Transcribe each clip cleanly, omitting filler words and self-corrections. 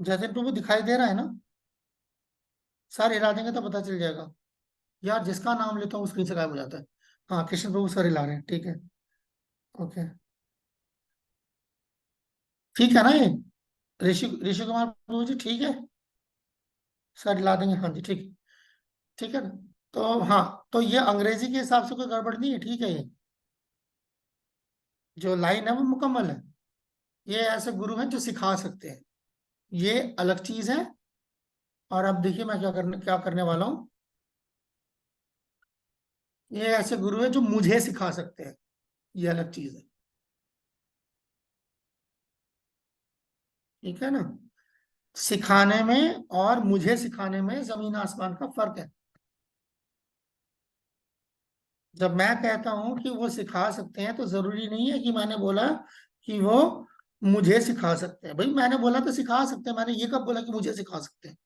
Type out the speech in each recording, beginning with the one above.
जतिन प्रभु दिखाई दे रहा है ना? सर हिला देंगे तो पता चल जाएगा। यार जिसका नाम लेता हूँ स्क्रीन से गायब हो जाता है। हाँ, कृष्ण प्रभु सर हिला रहे हैं, ठीक है। ओके। ठीक है ना ये? ऋषि ऋषि कुमार प्रभु जी ठीक है? सर हिला देंगे, हाँ जी, ठीक। ठीक है ना? तो हाँ, तो ये अंग्रेजी के हिसाब से कोई गड़बड़ नहीं है, ठीक है। ये जो लाइन है वो मुकम्मल है। ये ऐसे गुरु हैं जो सिखा सकते हैं, ये अलग चीज है। और अब देखिए मैं क्या करने वाला हूँ। ये ऐसे गुरु हैं जो मुझे सिखा सकते हैं, ये अलग चीज है। ठीक है ना? सिखाने में और मुझे सिखाने में जमीन आसमान का फर्क है। जब मैं कहता हूं कि वो सिखा सकते हैं तो जरूरी नहीं है कि मैंने बोला कि वो मुझे सिखा सकते हैं। भाई मैंने बोला तो सिखा सकते हैं, मैंने ये कब बोला कि मुझे सिखा सकते हैं?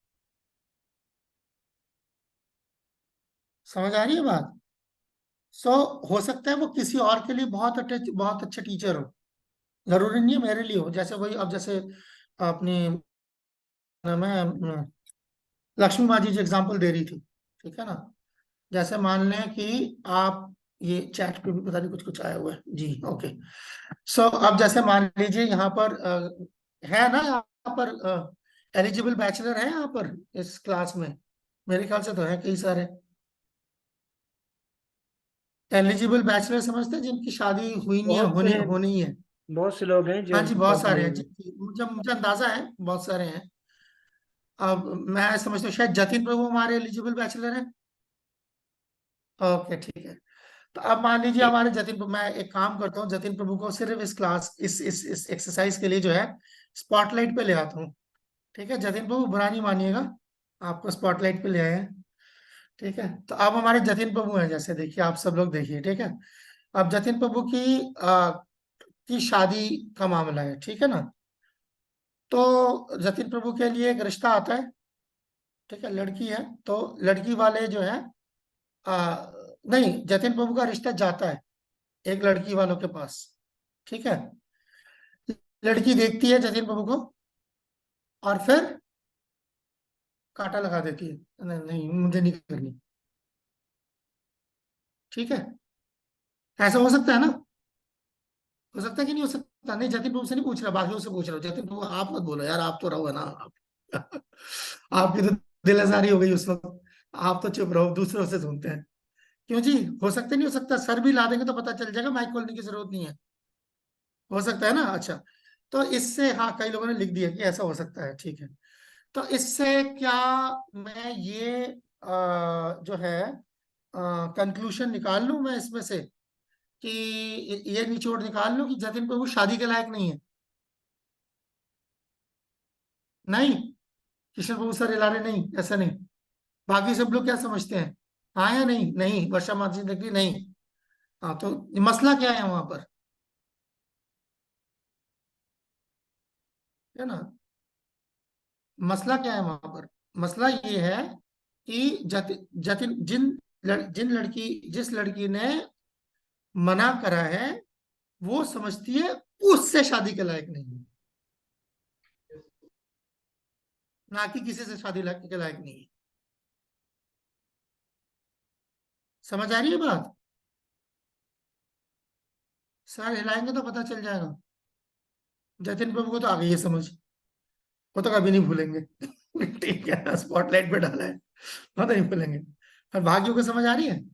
समझ आ रही है बात? सो हो सकता है वो किसी और के लिए बहुत अच्छे टीचर हो, जरूरी नहीं है मेरे लिए हो। जैसे वही, अब जैसे अपनी नाम है लक्ष्मी माँ जी जो एग्जाम्पल दे रही थी, ठीक है ना? जैसे मान लें कि आप, ये चैट पे भी पता नहीं कुछ कुछ आया हुआ है जी, ओके। सो अब जैसे मान लीजिए यहाँ पर है ना, यहाँ पर एलिजिबल बैचलर है यहाँ पर इस क्लास में? मेरे ख्याल से तो है कई सारे एलिजिबल बैचलर, समझते हैं जिनकी शादी हुई नहीं है, बहुत से होनी हैं, होनी है। बहुत से लोग हैं जो हाँ जी, बहुत शादी सारे नहीं हैं हुई। जी, मुझे मुझे अंदाजा है बहुत सारे हैं। अब मैं समझता हूँ शायद जतिन प्रभु हमारे एलिजिबल बैचलर हैं। ओके, ठीक है। तो अब मान लीजिए हमारे मैं एक काम करता हूँ, जतिन प्रभु को सिर्फ इस क्लास इस एक्सरसाइज के लिए जो है स्पॉटलाइट पे ले आता हूँ। ठीक है, जतिन प्रभु बुरा नहीं मानिएगा, आपको स्पॉटलाइट पे ले आए हैं। ठीक है, तो अब हमारे जतिन प्रभु हैं, जैसे देखिए आप सब लोग देखिए, ठीक है। अब जतिन प्रभु की शादी का मामला है, ठीक है ना? तो जतिन प्रभु के लिए एक रिश्ता आता है, ठीक है, लड़की है। तो लड़की वाले जो है, आ, नहीं, जतिन प्रभु का रिश्ता जाता है एक लड़की वालों के पास, ठीक है। लड़की देखती है जतिन प्रभु को और फिर कांटा लगा देती है, नहीं नहीं मुझे नहीं करनी। ठीक है, ऐसा हो सकता है ना? हो सकता है कि नहीं हो सकता? नहीं, जतिन प्रभु से नहीं पूछ रहा, बाकियों से पूछ रहा हूँ। जतिन प्रभु आप मत बोलो यार, आप तो रहो है ना आप। आपकी तो दिल आजारी हो गई उस वक्त, आप तो चुप रहो, दूसरों से सुनते हैं। क्यों जी? हो सकता है, नहीं हो सकता? सर भी ला देंगे तो पता चल जाएगा, माइक खोलने की जरूरत नहीं है। हो सकता है ना? अच्छा, तो इससे, हाँ, कई लोगों ने लिख दिया कि ऐसा हो सकता है, ठीक है। तो इससे क्या मैं ये जो है कंक्लूजन निकाल लूं मैं इसमें से, कि ये निचोड़ निकाल लूं कि जतिन प्रभु शादी के लायक नहीं है? नहीं, किशन प्रभु सर हिलारे नहीं, ऐसा नहीं। बाकी सब लोग क्या समझते हैं? हाँ या नहीं? नहीं, वर्षा मानसी नकली नहीं। हाँ, तो मसला क्या है वहां पर? है ना? मसला क्या है वहां पर? मसला ये है कि जतिन जिस लड़की ने मना करा है, वो समझती है उससे शादी के लायक नहीं है, ना कि किसी से के लायक नहीं है। समझ आ रही है बात? सर हिलाएंगे तो पता चल जाएगा। जतिन प्रभु को तो आ गई है समझ, वो तो कभी नहीं भूलेंगे। ठीक है, स्पॉटलाइट पे डाला है, वो तो नहीं भूलेंगे। पर भाग्यों को समझ आ रही है?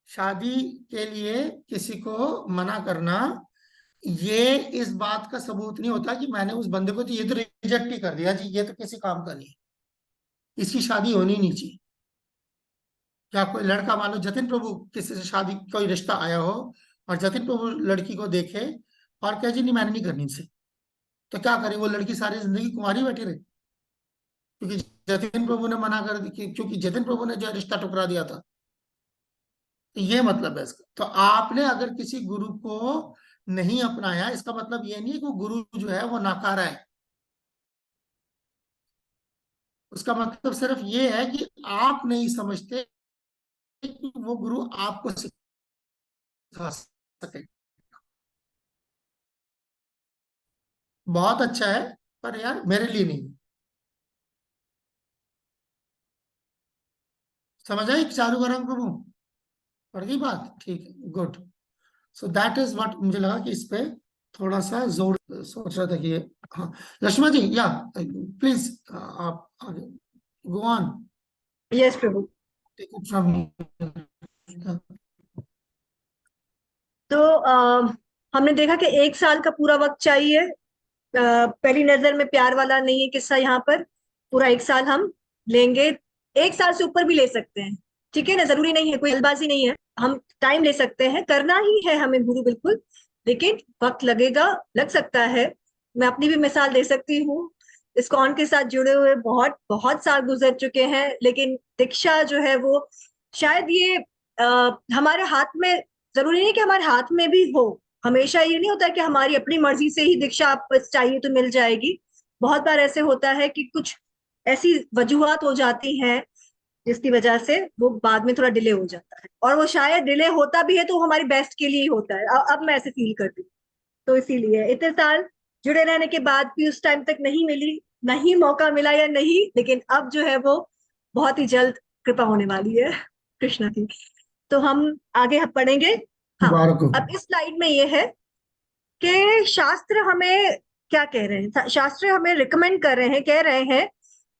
शादी के लिए किसी को मना करना, ये इस बात का सबूत नहीं होता कि मैंने उस बंदे को तो ये तो रिजेक्ट ही कर दिया जी, ये तो किसी काम का नहीं है, इसकी शादी होनी नहीं चाहिए। क्या कोई लड़का, मान लो जतिन प्रभु किसी से शादी, कोई रिश्ता आया हो और जतिन प्रभु लड़की को देखे और कहे जी नहीं मैंने नहीं करनी इनसे, तो क्या करे? वो लड़की सारी जिंदगी कुंवारी बैठी रहे? क्योंकि जतिन प्रभु ने मना कर दी, क्योंकि जतिन प्रभु ने जो है रिश्ता ठुकरा दिया था। तो ये मतलब है इसका। तो आपने अगर किसी गुरु को नहीं अपनाया, इसका मतलब ये नहीं है कि वो गुरु जो है वो नाकारा है। उसका मतलब सिर्फ ये है कि आप नहीं समझते कि वो गुरु आपको सिखा सके। बहुत अच्छा है, पर यार मेरे लिए नहीं। समझ आई चारू का रंग प्रभु? पड़ गई बात? ठीक है, good. So that is what मुझे लगा कि इस पे थोड़ा सा जोर, सोच रहा था कि ये। हाँ, लक्ष्मण जी, या प्लीज आप आगे go on, yes Prabhu. Take it from. तो हमने देखा कि 1 साल का पूरा वक्त चाहिए। पहली नजर में प्यार वाला नहीं है किस्सा यहाँ पर। पूरा 1 साल हम लेंगे। 1 साल से ऊपर भी ले सकते हैं, ठीक है ना, जरूरी नहीं है, कोई जल्दबाजी नहीं है। हम टाइम ले सकते हैं, करना ही है हमें गुरु बिल्कुल, लेकिन वक्त लगेगा, लग सकता है। मैं अपनी भी मिसाल दे सकती हूँ। इस्कॉन के साथ जुड़े हुए बहुत बहुत साल गुजर चुके हैं, लेकिन दीक्षा जो है वो शायद ये हमारे हाथ में, जरूरी नहीं कि हमारे हाथ में भी हो। हमेशा ये नहीं होता कि हमारी अपनी मर्जी से ही दीक्षा आप चाहिए तो मिल जाएगी। बहुत बार ऐसे होता है कि कुछ ऐसी वजूहात हो जाती हैं जिसकी वजह से वो बाद में थोड़ा डिले हो जाता है, और वो शायद डिले होता भी है तो वो हमारी बेस्ट के लिए ही होता है। अब मैं ऐसे फील करती हूँ। तो इसीलिए इतने साल जुड़े रहने के बाद भी उस टाइम तक नहीं मिली, नहीं मौका मिला या नहीं, लेकिन अब जो है वो बहुत ही जल्द कृपा होने वाली है कृष्णा की। तो हम आगे पढ़ेंगे। हाँ, मुबारक हो। अब इस स्लाइड में ये है कि शास्त्र हमें क्या कह रहे हैं। शास्त्र हमें रिकमेंड कर रहे हैं, कह रहे हैं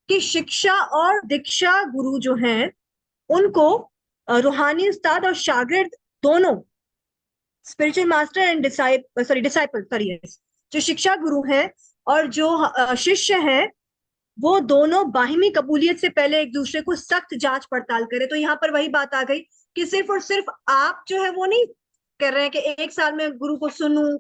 कि शिक्षा और दीक्षा गुरु जो हैं उनको रूहानी उस्ताद और शागिर्द दोनों, spiritual master and disciple sorry yes, जो शिक्षा गुरु हैं और जो शिष्य हैं, वो दोनों बाहिमी कबूलियत से पहले एक दूसरे को सख्त जांच पड़ताल करें। तो यहाँ पर वही बात आ गई कि सिर्फ और सिर्फ आप जो है वो नहीं कर रहे हैं कि 1 साल में गुरु को सुनूं,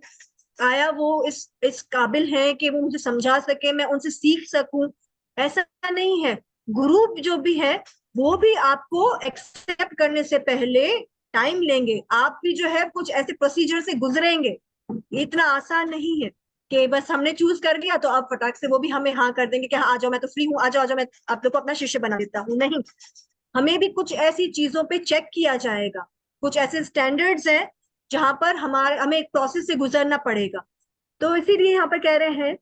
आया वो इस काबिल है कि वो मुझे समझा सके, मैं उनसे सीख सकूं। ऐसा नहीं है। गुरु जो भी है वो भी आपको एक्सेप्ट करने से पहले टाइम लेंगे, आप भी जो है कुछ ऐसे प्रोसीजर से गुजरेंगे। ये इतना आसान नहीं है कि बस हमने चूज कर लिया तो अब फटाक से वो भी हमें हाँ कर देंगे कि हाँ आ जाओ, मैं तो फ्री हूँ, आ जाओ आ जाओ, मैं आप लोग को अपना शिष्य बना देता हूँ। नहीं, हमें भी कुछ ऐसी चीजों पे चेक किया जाएगा। कुछ ऐसे स्टैंडर्ड्स हैं जहां पर हमें एक प्रोसेस से गुजरना पड़ेगा। तो इसीलिए यहाँ पर कह रहे हैं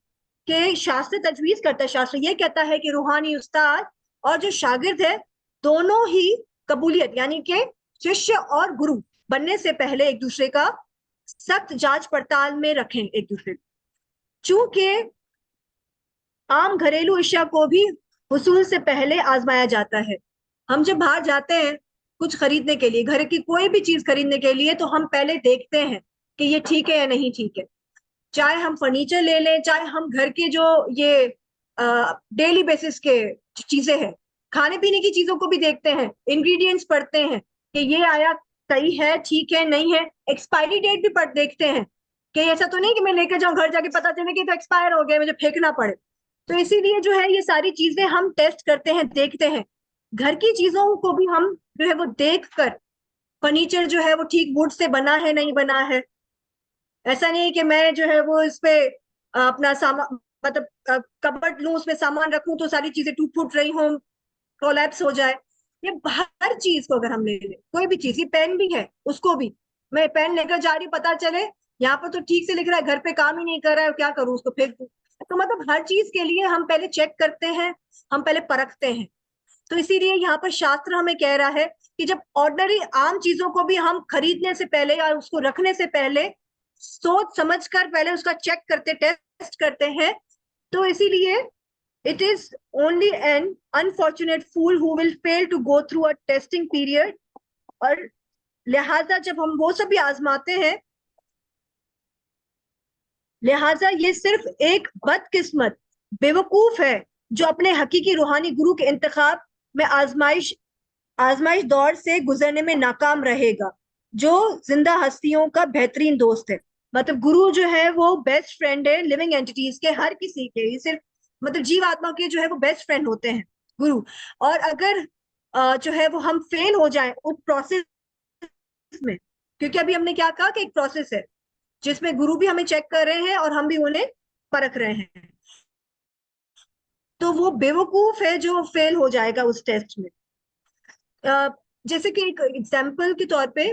कि शास्त्र तजवीज करता है, शास्त्र ये कहता है कि रूहानी उस्ताद और जो शागिर्द है दोनों ही कबूलियत यानी कि शिष्य और गुरु बनने से पहले एक दूसरे का सख्त जांच पड़ताल में रखें एक दूसरे को। चूंकि आम घरेलू अशिया को भी हुसूल से पहले आजमाया जाता है। हम जब बाहर जाते हैं कुछ खरीदने के लिए, घर की कोई भी चीज खरीदने के लिए, तो हम पहले देखते हैं कि ये ठीक है या नहीं ठीक है। चाहे हम फर्नीचर ले लें, चाहे हम घर के जो ये डेली बेसिस के चीजें हैं, खाने पीने की चीजों को भी देखते हैं, इंग्रेडिएंट्स पढ़ते हैं कि ये आया सही है, ठीक है, नहीं है। एक्सपायरी डेट भी पढ़ देखते हैं कि ऐसा तो नहीं कि मैं लेकर जाऊं घर जाके पता चले कि तो एक्सपायर हो गया, मुझे फेंकना पड़े। तो इसीलिए जो है ये सारी चीजें हम टेस्ट करते हैं, देखते हैं। घर की चीजों को भी हम जो है वो देख कर, फर्नीचर जो है वो ठीक वुड से बना है नहीं बना है। ऐसा नहीं कि मैं जो है वो इस पे अपना सामान, मतलब कबर्ड लूं उसमें सामान रखूं तो सारी चीजें टूट फूट रही हों, कोलैप्स हो जाए। ये हर चीज को अगर हम ले लें, कोई भी चीज, ये पेन भी है, उसको भी मैं पेन लेकर जा रही हूँ, पता चले यहाँ पर तो ठीक से लिख रहा है, घर पे काम ही नहीं कर रहा है, क्या करूँ, उसको फेंक दूं। तो मतलब हर चीज के लिए हम पहले चेक करते हैं, हम पहले परखते हैं। तो इसीलिए यहाँ पर शास्त्र हमें कह रहा है कि जब ऑर्डिनरी आम चीजों को भी हम खरीदने से पहले या उसको रखने से पहले सोच समझ कर पहले उसका चेक करते, टेस्ट करते हैं। तो इसीलिए it is only an unfortunate fool who will fail to go through a testing period. और लिहाजा जब हम वो सब भी आजमाते हैं, लिहाजा ये सिर्फ एक बदकिस्मत बेवकूफ है जो अपने हकीकी रूहानी गुरु के इंतखाब में आजमाइश आजमाइश दौर से गुजरने में नाकाम रहेगा, जो जिंदा हस्तियों का बेहतरीन दोस्त है। मतलब गुरु जो है वो बेस्ट फ्रेंड है लिविंग एंटिटीज के, हर किसी के, ये सिर्फ मतलब जीव आत्मा के जो है वो बेस्ट फ्रेंड होते हैं गुरु। और अगर जो है वो हम फेल हो जाए उस प्रोसेस में, क्योंकि अभी हमने क्या कहा कि एक प्रोसेस है जिसमें गुरु भी हमें चेक कर रहे हैं और हम भी उन्हें परख रहे हैं, तो वो बेवकूफ है जो फेल हो जाएगा उस टेस्ट में। जैसे कि एक एग्जाम्पल के तौर पे,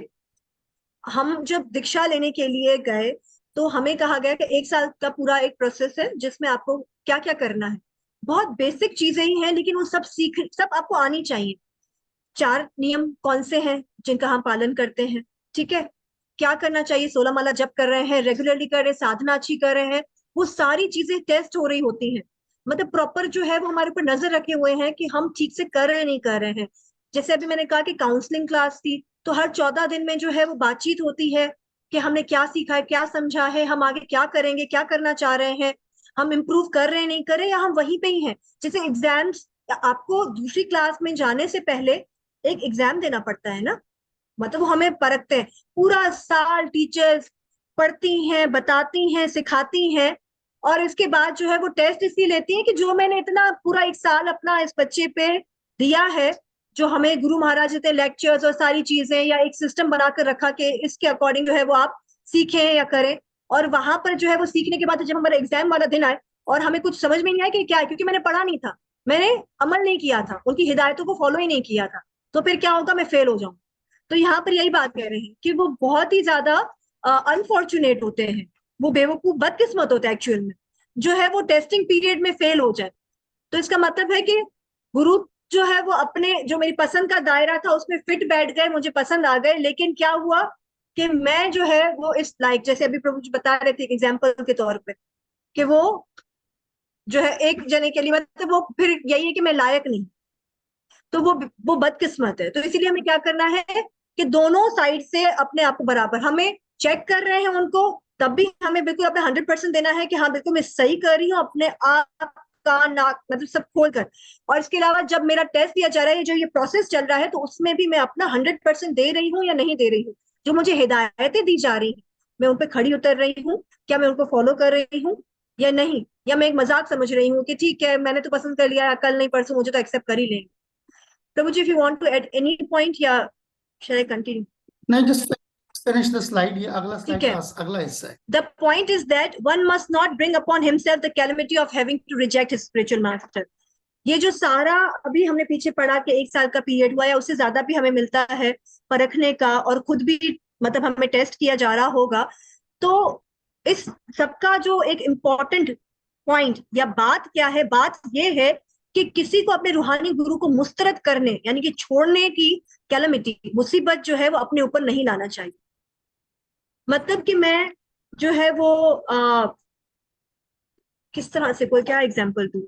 हम जब दीक्षा लेने के लिए गए तो हमें कहा गया कि 1 साल का पूरा एक प्रोसेस है जिसमें आपको क्या क्या करना है। बहुत बेसिक चीजें ही हैं, लेकिन वो सब आपको आनी चाहिए। 4 नियम कौन से हैं जिनका हम पालन करते हैं, ठीक है। क्या करना चाहिए, 16 माला जप कर रहे हैं, रेगुलरली कर रहे हैं, साधना अच्छी कर रहे हैं, वो सारी चीजें टेस्ट हो रही होती हैं। मतलब प्रॉपर जो है वो हमारे ऊपर नजर रखे हुए हैं कि हम ठीक से कर रहे हैं नहीं कर रहे हैं। जैसे अभी मैंने कहा कि काउंसलिंग क्लास थी, तो हर 14 दिन में जो है वो बातचीत होती है कि हमने क्या सीखा है, क्या समझा है, हम आगे क्या करेंगे, क्या करना चाह रहे हैं, हम इम्प्रूव कर रहे हैं नहीं कर रहे, या हम वहीं पे ही हैं। जैसे एग्जाम्स, आपको दूसरी क्लास में जाने से पहले एक एग्जाम देना पड़ता है ना, मतलब वो हमें परखते हैं। पूरा साल टीचर्स पढ़ती हैं, बताती हैं, सिखाती हैं, और इसके बाद जो है वो टेस्ट इसलिए लेती हैं कि जो मैंने इतना पूरा 1 साल अपना इस बच्चे पे दिया है, जो हमें गुरु महाराज ने लेक्चर्स और सारी चीजें या एक सिस्टम बनाकर रखा कि इसके अकॉर्डिंग जो है वो आप सीखें या करें। और वहां पर जो है वो सीखने के बाद जब हमारा एग्जाम वाला दिन आए और हमें कुछ समझ में नहीं आया कि क्या है, क्योंकि मैंने पढ़ा नहीं था, मैंने अमल नहीं किया था, उनकी हिदायतों को फॉलो ही नहीं किया था, तो फिर क्या होगा, मैं फेल हो जाऊं। तो यहाँ पर यही बात कह रहे हैं कि वो बहुत ही ज्यादा अनफॉर्चुनेट होते हैं, वो बेवकूफ बदकिस्मत होते हैं एक्चुअल में, जो है वो टेस्टिंग पीरियड में फेल हो जाए। तो इसका मतलब है कि गुरु जो है वो अपने जो मेरी पसंद का दायरा था उसमें फिट बैठ गए, मुझे पसंद आ गए, लेकिन क्या हुआ कि मैं जो है वो इस लाइक, जैसे अभी प्रभु जी बता रहे थे एग्जाम्पल के तौर पे, कि वो जो है एक जने के लिए, मतलब वो फिर यही है कि मैं लायक नहीं, तो वो बदकिस्मत है। तो इसीलिए हमें क्या करना है कि दोनों साइड से अपने आप को बराबर हमें चेक कर रहे हैं उनको, तब भी हमें बिल्कुल अपना 100% देना है कि हाँ बिल्कुल मैं सही कर रही हूँ, अपने आप का नाक मतलब सब खोल कर। और इसके अलावा जब मेरा टेस्ट दिया जा रहा है, जो ये प्रोसेस चल रहा है, तो उसमें भी मैं अपना 100% दे रही हूँ या नहीं दे रही हूँ। जो मुझे हिदायतें दी जा रही हैं, मैं उन पर खड़ी उतर रही हूँ, क्या मैं उनको फॉलो कर रही हूँ या नहीं, या मैं एक मजाक समझ रही हूँ कि ठीक है मैंने तो पसंद कर लिया, कल नहीं परसों मुझे तो एक्सेप्ट कर ही लेंगे। Prabhuji, if you want to add any point, yeah, shall I continue? नहीं, जस्ट फिनिश द स्लाइड, ये अगला ठीक स्लाइड है। का अगला हिस्सा है। The point is that one must not bring upon himself the calamity of having to reject his spiritual master. ये जो सारा अभी हमने पीछे पढ़ा कि 1 साल का पीरियड हुआ या उससे ज्यादा भी हमें मिलता है परखने का, और खुद भी मतलब हमें टेस्ट किया जा रहा होगा, तो इस सबका जो एक इम्पोर्टेंट पॉइंट या बात क्या है, बात ये है कि किसी को अपने रूहानी गुरु को मुस्तरद करने यानी कि छोड़ने की कैलमिटी, मुसीबत जो है वो अपने ऊपर नहीं लाना चाहिए। मतलब कि मैं जो है वो किस तरह से कोई क्या एग्जांपल दूं,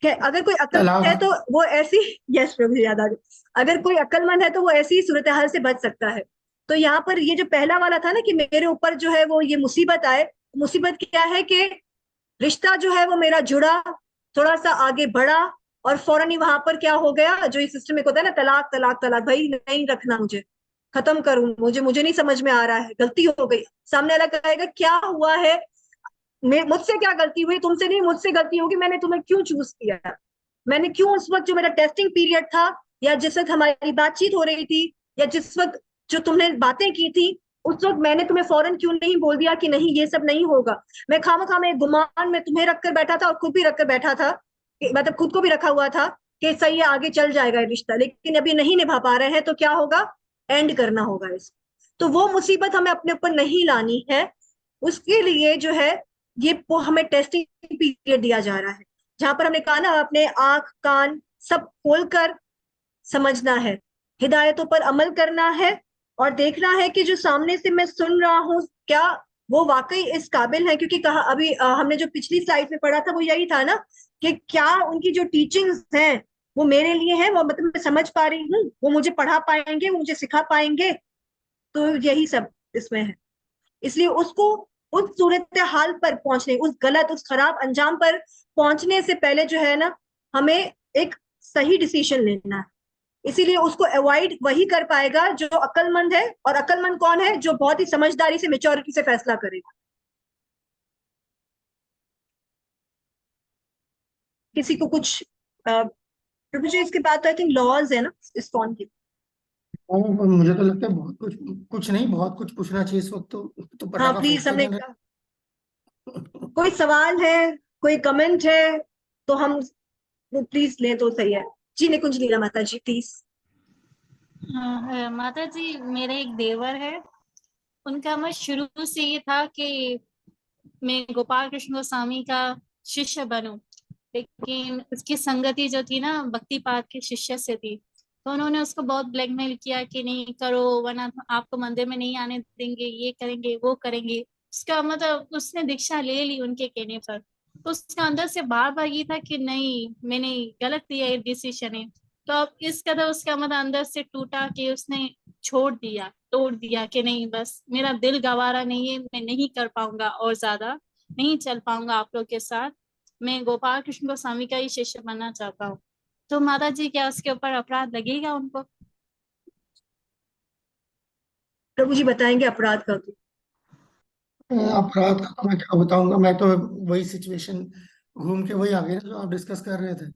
कि अगर कोई अक्लमंद है तलाक। तो वो ऐसी यस प्रभु याद आ गया, अगर कोई अक्लमंद है तो वो ऐसी सूरत हाल से बच सकता है। तो यहाँ पर ये जो पहला वाला था ना कि मेरे ऊपर जो है वो ये मुसीबत आए, मुसीबत क्या है कि रिश्ता जो है वो मेरा जुड़ा, थोड़ा सा आगे बढ़ा, और फौरन ही वहां पर क्या हो गया, जो ये सिस्टम एक होता है ना, तलाक तलाक तलाक, भाई नहीं रखना मुझे, खत्म करूं, मुझे मुझे नहीं समझ में आ रहा है, गलती हो गई। सामने वाला कहेगा क्या हुआ है, मुझसे क्या गलती हुई, तुमसे नहीं, मुझसे गलती होगी, मैंने तुम्हें क्यों चूज किया, मैंने क्यों उस वक्त जो मेरा टेस्टिंग पीरियड था, या जिस वक्त हमारी बातचीत हो रही थी, या जिस वक्त जो तुमने बातें की थी, उस वक्त मैंने तुम्हें फौरन क्यों नहीं बोल दिया कि नहीं ये सब नहीं होगा। मैं खामखा में गुमान में तुम्हें रखकर बैठा था और खुद भी रखकर बैठा था, मतलब खुद को भी रखा हुआ था कि सही है आगे चल जाएगा ये रिश्ता, लेकिन अभी नहीं निभा पा रहे हैं, तो क्या होगा, एंड करना होगा इसको। तो वो मुसीबत हमें अपने ऊपर नहीं लानी है, उसके लिए जो है ये वो हमें टेस्टिंग पीरियड दिया जा रहा है, जहां पर हमने कहा ना अपने आंख कान सब खोलकर समझना है, हिदायतों पर अमल करना है, और देखना है कि जो सामने से मैं सुन रहा हूँ क्या वो वाकई इस काबिल है। क्योंकि कहा अभी हमने जो पिछली स्लाइड में पढ़ा था वो यही था ना कि क्या उनकी जो टीचिंग्स हैं वो मेरे लिए है, वो मतलब मैं समझ पा रही हूँ, वो मुझे पढ़ा पाएंगे, वो मुझे सिखा पाएंगे, तो यही सब इसमें है। इसलिए उसको उस सूरत हाल पर पहुंचने, उस गलत उस खराब अंजाम पर पहुंचने से पहले जो है ना, हमें एक सही डिसीजन लेना है। इसीलिए उसको अवॉइड वही कर पाएगा जो अक्लमंद है, और अक्लमंद कौन है, जो बहुत ही समझदारी से मेच्योरिटी से फैसला करेगा। किसी को कुछ मुझे इसके बाद तो आई थिंक लॉज है ना इस कौन की। और मुझे तो लगता है बहुत कुछ, कुछ नहीं बहुत कुछ पूछना चाहिए इस वक्त, तो हाँ पटाखा प्लीज, फूटते हमने जाना। कोई सवाल है, कोई कमेंट है, तो हम वो प्लीज लें तो सही है। जी निकुंज लीला माता जी प्लीज। माता जी, मेरे एक देवर है, उनका मत शुरू से ये था कि मैं गोपाल कृष्ण गोस्वामी का शिष्य बनूं, लेकिन उसकी संगति जो थी ना भक्ति पाद के शिष्य से थी, तो उन्होंने उसको बहुत ब्लैकमेल किया कि नहीं करो वरना आपको मंदिर में नहीं आने देंगे, ये करेंगे वो करेंगे। उसका मतलब उसने दीक्षा ले ली उनके कहने पर, तो उसके अंदर से बार बार ये था कि नहीं मैंने गलत लिया ये डिसीजन है। तो अब इस कदर उसका मतलब अंदर से टूटा कि उसने छोड़ दिया, तोड़ दिया कि नहीं बस मेरा दिल गवारा नहीं है, मैं नहीं कर पाऊंगा और ज्यादा नहीं चल पाऊंगा आप लोग के साथ, मैं गोपाल कृष्ण गोस्वामी का ही शिष्य बनना चाहता हूँ। तो माता जी क्या उसके ऊपर अपराध लगेगा उनको? प्रभु जी बताएंगे अपराध का तो। अपराध का तो मैं क्या बताऊंगा, मैं तो वही सिचुएशन घूम के वही आ गई ना जो आप डिस्कस कर रहे थे।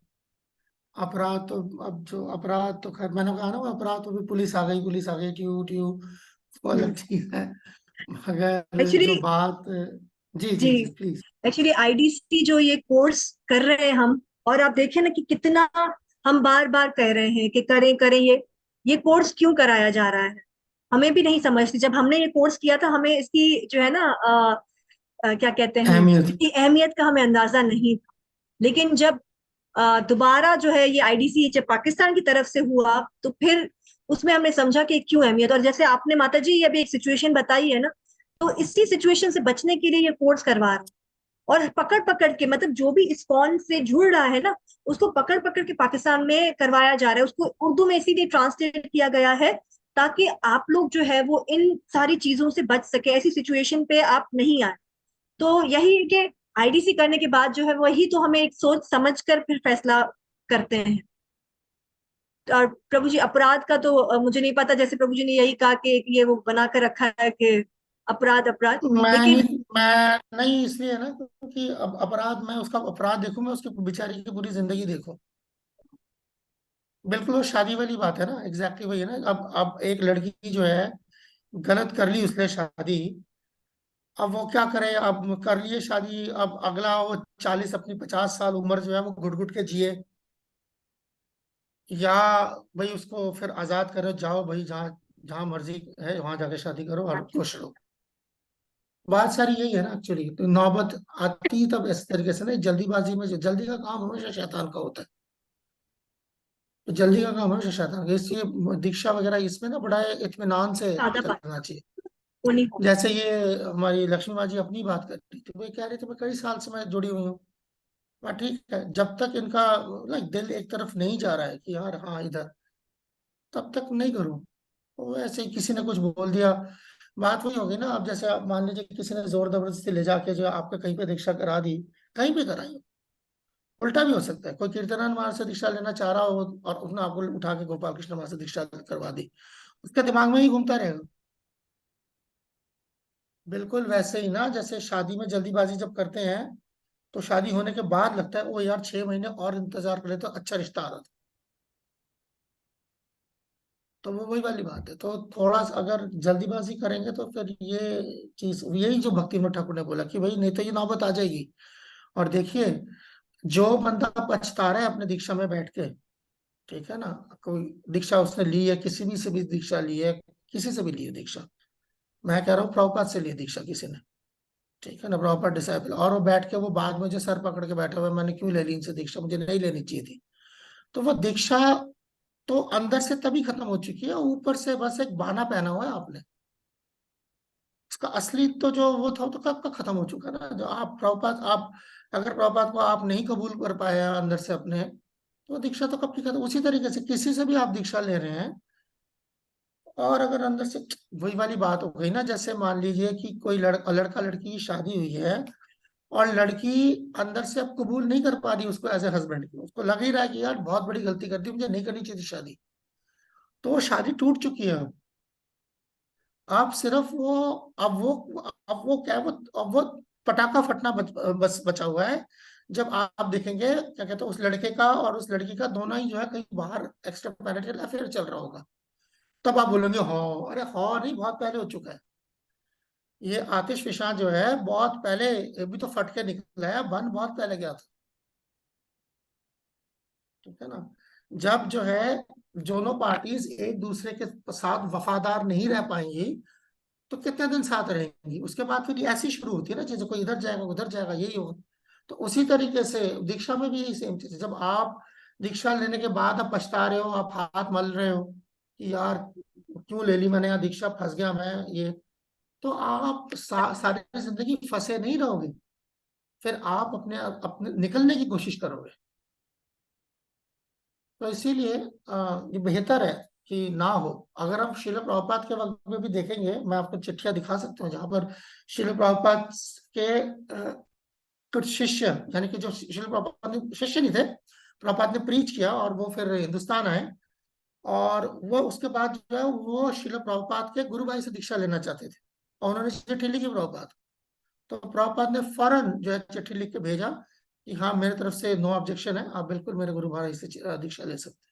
अपराध तो, अब जो अपराध तो खैर मैंने कहा ना, वो अपराध तो भी पुलिस आ गई, पुलिस आ गई, ट्यू ट्यू, वो अलग चीज है। मगर जो एक्चुअली बात, जी जी, जी जी प्लीज। एक्चुअली आईडीसी जो ये कोर्स कर रहे हैं हम, और आप देखें ना कि कितना हम बार बार कह रहे हैं कि करें करें, ये कोर्स क्यों कराया जा रहा है हमें भी नहीं समझती। जब हमने ये कोर्स किया था हमें इसकी जो है ना क्या कहते हैं, अहमियत। इसकी अहमियत का हमें अंदाजा नहीं था। लेकिन जब दोबारा जो है ये आईडीसी जब पाकिस्तान की तरफ से हुआ तो फिर उसमें हमने समझा कि क्यों अहमियत। और जैसे आपने माता जी अभी एक सिचुएशन बताई है ना, तो इसी सिचुएशन से बचने के लिए ये कोर्स करवा रहे हैं। और पकड़ पकड़ के मतलब जो भी इस्कॉन से जुड़ रहा है ना, उसको पकड़ पकड़ के पाकिस्तान में करवाया जा रहा है। उसको उर्दू में इसीलिए ट्रांसलेट किया गया है ताकि आप लोग जो है वो इन सारी चीजों से बच सके, ऐसी सिचुएशन पे आप नहीं आए। तो यही है कि आईडीसी करने के बाद जो है वही तो हमें एक सोच समझ कर फिर फैसला करते हैं। और प्रभु जी अपराध का तो मुझे नहीं पता, जैसे प्रभु जी ने यही कहा कि ये वो बना कर रखा है कि अपराध अपराध। मैं लेकिन नहीं मैं नहीं इसलिए ना, क्योंकि अब अपराध, मैं उसका अपराध देखूं, मैं उसकी बेचारी की पूरी जिंदगी देखूं। बिल्कुल वो शादी वाली बात है ना, एग्जैक्टली वही है ना। अब एक लड़की जो है, गलत कर ली उसने शादी, अब वो क्या करे, अब कर लिए शादी, अब अगला वो 40 अपनी 50 साल उम्र जो है वो घुट घुट के जिए, या भाई उसको फिर आजाद करो, जाओ भाई जहाँ जहाँ मर्जी है वहां जाके शादी करो और खुश रहो। बात सारी यही है ना एक्चुअली। तो नौबत आती तब इस तरीके से नहीं, जल्दीबाजी में, जो जल्दी का काम हमेशा शैतान का होता है। तो जल्दी का काम हमेशा शैतान का, इसलिए दीक्षा वगैरह इसमें ना बड़ा इत्मीनान से सादा बात करना चाहिए। वो नहीं होगा। जैसे ये हमारी लक्ष्मी माँ जी अपनी बात कर रही थी, वो कह रही थी मैं कई साल से मैं जुड़ी हुई हूँ। हाँ ठीक है, जब तक इनका लाइक दिल एक तरफ नहीं जा रहा है कि यार हाँ इधर, तब तक नहीं करो। तो ऐसे ही किसी ने कुछ बोल दिया, बात वही होगी ना। अब जैसे आप मान लीजिए किसी ने जोर जबरदस्ती ले जाके जो आपका कहीं पे दीक्षा करा दी, कहीं पे कराई हो, उल्टा भी हो सकता है, कोई कीर्तनान मार से दीक्षा लेना चाह रहा हो और उसने आपको उठा के गोपाल कृष्ण मार से दीक्षा करवा दी, उसके दिमाग में ही घूमता रहेगा। बिल्कुल वैसे ही ना, जैसे शादी में जल्दीबाजी जब करते हैं, तो शादी होने के बाद लगता है ओ यार 6 महीने और इंतजार कर ले तो अच्छा रिश्ता आ रहा था। तो वो वही वाली बात है। तो थोड़ा सा अगर जल्दीबाजी करेंगे तो फिर ये चीज, यही जो भक्ति विनोद ठाकुर ने बोला कि भाई नहीं तो ये नौबत आ जाएगी। और देखिए, जो बंदा पछता रहा है अपने दीक्षा में बैठ के, ठीक है ना, कोई दीक्षा उसने ली है, किसी भी से भी दीक्षा ली है, किसी से भी ली है दीक्षा, मैं कह रहा हूँ प्रभुपाद से ली है दीक्षा किसी ने, ठीक है ना, प्रॉपर डिसाइपल, और वो बैठ के वो बाद में जो सर पकड़ के बैठा हुआ है, मैंने क्यों ले ली इनसे दीक्षा, मुझे नहीं लेनी चाहिए थी। तो वो दीक्षा तो अंदर से तभी खत्म हो चुकी है, ऊपर से बस एक बाना पहना हुआ है आपने। इसका असली तो जो वो था, तो कब का खत्म हो चुका ना। जो आप प्रभुपाद, आप अगर प्रभुपाद को आप नहीं कबूल कर पाए हैं अंदर से अपने, तो दीक्षा तो कब की खत्म। उसी तरीके से किसी से भी आप दीक्षा ले रहे हैं, और अगर अंदर से, वही वाली बात हो गई ना, जैसे मान लीजिए कि कोई लड़का लड़का लड़की की शादी हुई है, और लड़की अंदर से अब कबूल नहीं कर पा रही उसको एज ए हस्बैंड की, उसको लग ही रहा है कि यार बहुत बड़ी गलती कर दी, मुझे नहीं करनी चाहिए थी शादी, तो वो शादी टूट चुकी है। आप सिर्फ वो, अब वो क्या है, वो अब वो पटाखा फटना बस बचा हुआ है। जब आप देखेंगे क्या कहते हैं, उस लड़के का और उस लड़की का दोनों ही जो है कहीं बाहर एक्स्ट्रा मैरिटल अफेयर चल रहा होगा, तब आप बोलेंगे हाँ, अरे हाँ नहीं, बहुत पहले हो चुका है। ये आतिश फिशां जो है बहुत पहले, अभी तो फट के निकला है, बन बहुत पहले गया था, ठीक है ना। जब जो है दोनों पार्टीज एक दूसरे के साथ वफादार नहीं रह पाएंगी, तो कितने दिन साथ रहेंगी, उसके बाद फिर ऐसी शुरू होती है ना, जैसे कोई इधर जाएगा उधर जाएगा, यही होगा। तो उसी तरीके से दीक्षा में भी यही सेम चीज है। जब आप दीक्षा लेने के बाद आप पछता रहे हो, आप हाथ मल रहे हो कि यार क्यों ले ली मैंने, यहाँ दीक्षा, फंस गया मैं ये, तो आप सारी जिंदगी फंसे नहीं रहोगे, फिर आप अपने अपने निकलने की कोशिश करोगे। तो इसीलिए ये बेहतर है कि ना हो। अगर हम शिल प्रभुपाद के वक्त में भी देखेंगे, मैं आपको चिट्ठियां दिखा सकता हूँ जहां पर शिल प्रभुपाद के कुछ शिष्य, यानी कि जो शिल प्रभुपाद शिष्य नहीं थे, प्रभुपाद ने प्रीच किया और वो फिर हिंदुस्तान आए, और वो उसके बाद जो है वो शिल प्रभुपाद के गुरु भाई से दीक्षा लेना चाहते थे, और उन्होंने चिट्ठी लिखी प्रभुपाद। तो प्रभुपाद ने फौरन जो है चिट्ठी लिख के भेजा कि हाँ मेरे तरफ से नो ऑब्जेक्शन है, आप बिल्कुल मेरे गुरु भाई से दीक्षा ले सकते हैं।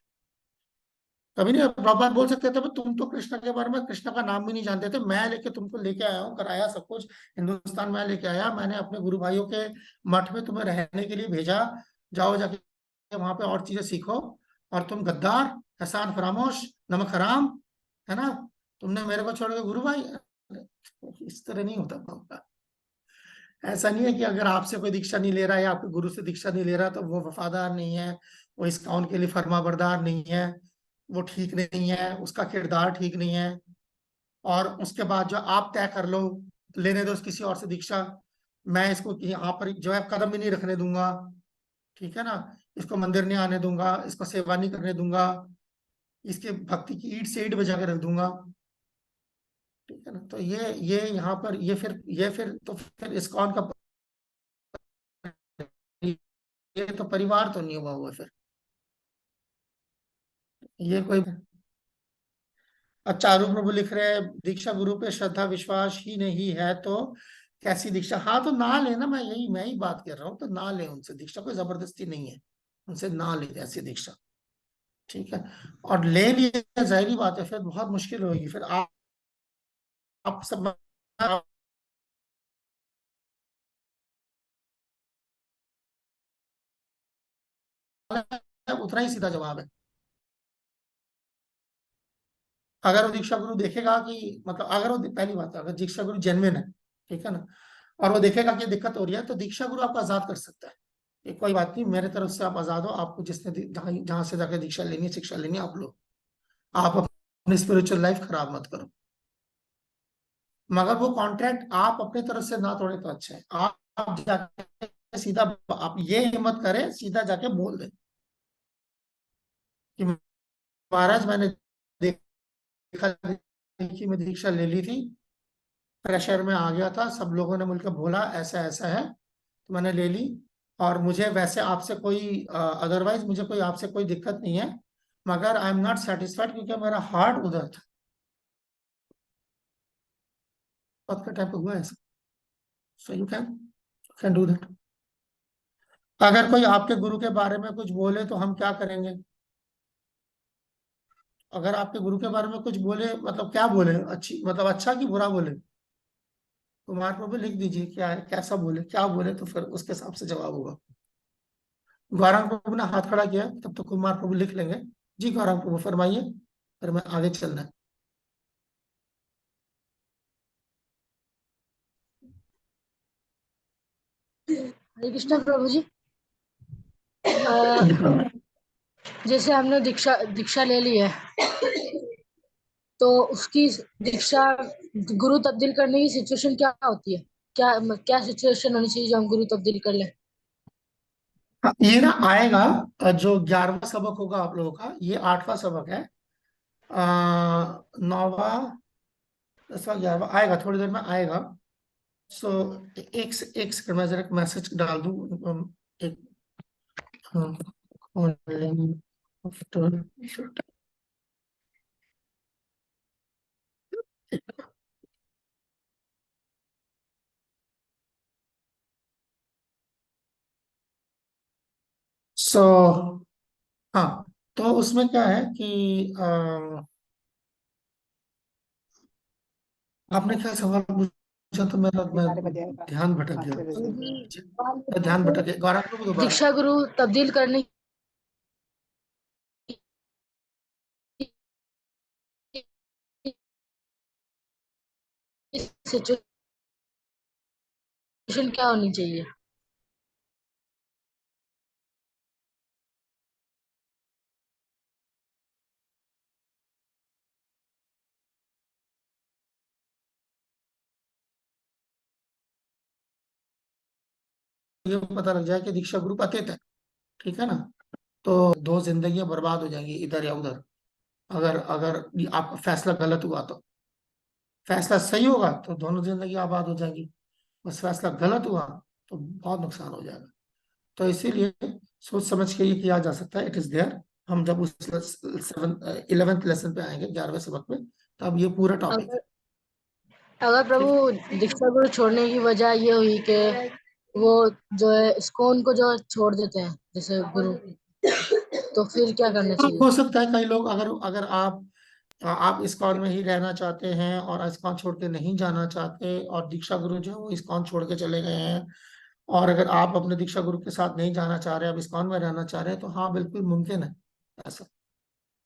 कभी नहीं प्रभुपाद बोल सकते थे तुम तो कृष्ण के बारे में, कृष्ण का नाम भी नहीं जानते थे, मैं लेके तुमको लेके आया हूँ, कराया सब कुछ, हिंदुस्तान में लेके आया, मैंने अपने गुरु भाइयों के मठ में तुम्हें रहने के लिए भेजा, जाओ जाके वहां पे और चीजें सीखो, और तुम गद्दार, एहसान फरामोश, नमक हराम, है ना, तुमने मेरे को छोड़ के गुरु भाई। इस तरह नहीं होता प्रभुपाद। ऐसा नहीं है कि अगर आपसे कोई दीक्षा नहीं ले रहा है या आपके गुरु से दीक्षा नहीं ले रहा तो वो वफादार नहीं है, वो इस काउन के लिए फर्माबरदार नहीं है, वो ठीक नहीं है, उसका किरदार ठीक नहीं है। और उसके बाद जो आप तय कर लो, लेने दो किसी और से दीक्षा, मैं इसको यहाँ पर जो है कदम भी नहीं रखने दूंगा, ठीक है ना, इसको मंदिर नहीं आने दूंगा, इसको सेवा नहीं करने दूंगा, इसके भक्ति की ईंट से ईंट बजा के रख दूंगा, ठीक है ना। तो ये यहाँ पर ये फिर तो फिर इस्कॉन का ये तो परिवार तो नहीं हुआ हुआ फिर, ये कोई। अच्छा, अरुण प्रभु लिख रहे हैं दीक्षा गुरु पे श्रद्धा विश्वास ही नहीं है तो कैसी दीक्षा, हाँ तो ना लेना, मैं ही बात कर रहा हूँ, तो ना ले उनसे दीक्षा, कोई जबरदस्ती नहीं है, उनसे ना ले ऐसी दीक्षा, ठीक है। और ले लिए जाहिर बात है फिर बहुत मुश्किल होगी, फिर आप सब उतना ही सीधा जवाब है। अगर वो दीक्षा गुरु देखेगा कि मतलब अगर वो, पहली बात है, अगर दीक्षा गुरु जेन्युइन है, ठीक है ना, और वो देखेगा कि दिक्कत हो रही है, तो दीक्षा गुरु आपको आजाद कर सकता है, ये कोई बात नहीं, मेरे तरफ से आप आजाद हो, आपको जिसने जहां जहां से जाकर दीक्षा लेनी है, शिक्षा लेनी है, आप लो, आप अपनी स्पिरिचुअल लाइफ खराब मत करो। मगर वो कॉन्ट्रैक्ट आप अपनी तरफ से ना तोड़े तो अच्छा है। आप जाके सीधा, आप ये हिम्मत करें सीधा जाके बोल दें कि महाराज मैंने देखा कि मैं दीक्षा ले ली थी, प्रेशर में आ गया था, सब लोगों ने मिलकर बोला ऐसा ऐसा है, तो मैंने ले ली, और मुझे वैसे आपसे कोई अदरवाइज मुझे कोई आपसे कोई दिक्कत नहीं है, मगर आई एम नॉट सेटिस्फाइड क्योंकि मेरा हार्ट उधर था। आपका टाइप हुआ ऐसा, so you can do that. अगर कोई आपके गुरु के बारे में कुछ बोले तो हम क्या करेंगे, अगर आपके गुरु के बारे में कुछ बोले, मतलब क्या बोले, अच्छी मतलब अच्छा कि बुरा बोले, कुमार प्रभु लिख दीजिए क्या है, कैसा बोले, क्या बोले, तो फिर उसके हिसाब से जवाब होगा। गौरांग प्रभु ने हाथ खड़ा किया, तब तो कुमार प्रभु लिख लेंगे। जी गौरांग प्रभु फरमाइए, फिर मैं आगे चलना है। हरे कृष्ण प्रभु जी। जैसे हमने दीक्षा दीक्षा ले ली है तो उसकी दीक्षा गुरु तब्दील करने की सिचुएशन क्या होती है, क्या क्या सिचुएशन होनी चाहिए जो हम गुरु तब्दील कर लें? ये ना आएगा, जो 11वां सबक होगा आप लोगों का, ये 8वां सबक है, 9वां 10वां 11वां आएगा, थोड़ी देर में आएगा। सो एक सेकंड में जरा एक मैसेज डाल दूं, एक ऑनलाइन आफ्टर। सो हाँ, तो उसमें क्या है कि आपने क्या सवाल पूछा, तो मैं ध्यान भटक गया, मैं ध्यान भटक गया, गौरव को दोबारा। दीक्षा गुरु तब्दील करने सिचुएशन क्या होनी चाहिए? ये पता लग जाए कि दीक्षा ग्रुप अतीत है, ठीक है ना, तो दो जिंदगियां बर्बाद हो जाएंगी इधर या उधर। अगर अगर ये आपका फैसला गलत हुआ तो, फैसला सही होगा तो दोनों जिंदगी आबाद हो जाएगी, बस फैसला गलत हुआ तो बहुत नुकसान हो जाएगा। तो इसीलिए सोच समझ के ये किया जा सकता है, इट इज देयर। हम जब उस 11th लेसन पे आएंगे, 11वें सबक में, तब ये पूरा टॉपिक है। अगर अगर ठीक प्रभु दीक्षा गुरु छोड़ने की वजह ये हुई कि वो जो है इस्कॉन को जो छोड़ देते हैं जैसे गुरु, तो फिर क्या करना हाँ, चाहिए? हो सकता है कई लोग, अगर अगर आप इस्कॉन में ही रहना चाहते हैं और इस्कॉन छोड़ के नहीं जाना चाहते, और दीक्षा गुरु जो है वो इस्कॉन छोड़ के चले गए हैं, और अगर आप अपने दीक्षा गुरु के साथ नहीं जाना चाह रहे, आप इस्कॉन में रहना चाह रहे हैं, तो हाँ बिल्कुल मुमकिन है ऐसा,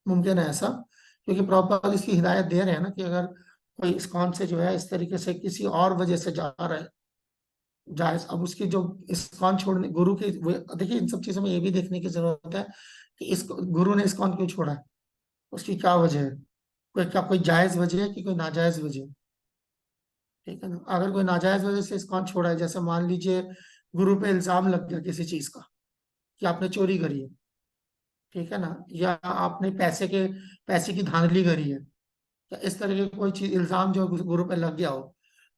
मुमकिन है ऐसा। क्योंकि प्रॉपर इसकी हिदायत दे रहे हैं ना कि अगर कोई इस्कॉन से जो है इस तरीके से किसी और वजह से जा रहा है, जायज। अब उसकी जो इस्कॉन छोड़ने गुरु की देखिए, इन सब चीजों में ये भी देखने की जरूरत है कि इस गुरु ने इस्कॉन क्यों छोड़ा है, उसकी क्या वजह है, कोई जायज वजह है कि कोई नाजायज वजह है। ठीक है ना, अगर कोई नाजायज वजह से इस्कॉन छोड़ा है, जैसे मान लीजिए गुरु पे इल्जाम लग गया किसी चीज का कि आपने चोरी करी है, ठीक है ना, या आपने पैसे की धांधली करी है, या इस तरह की कोई चीज इल्जाम जो गुरु पे लग गया हो,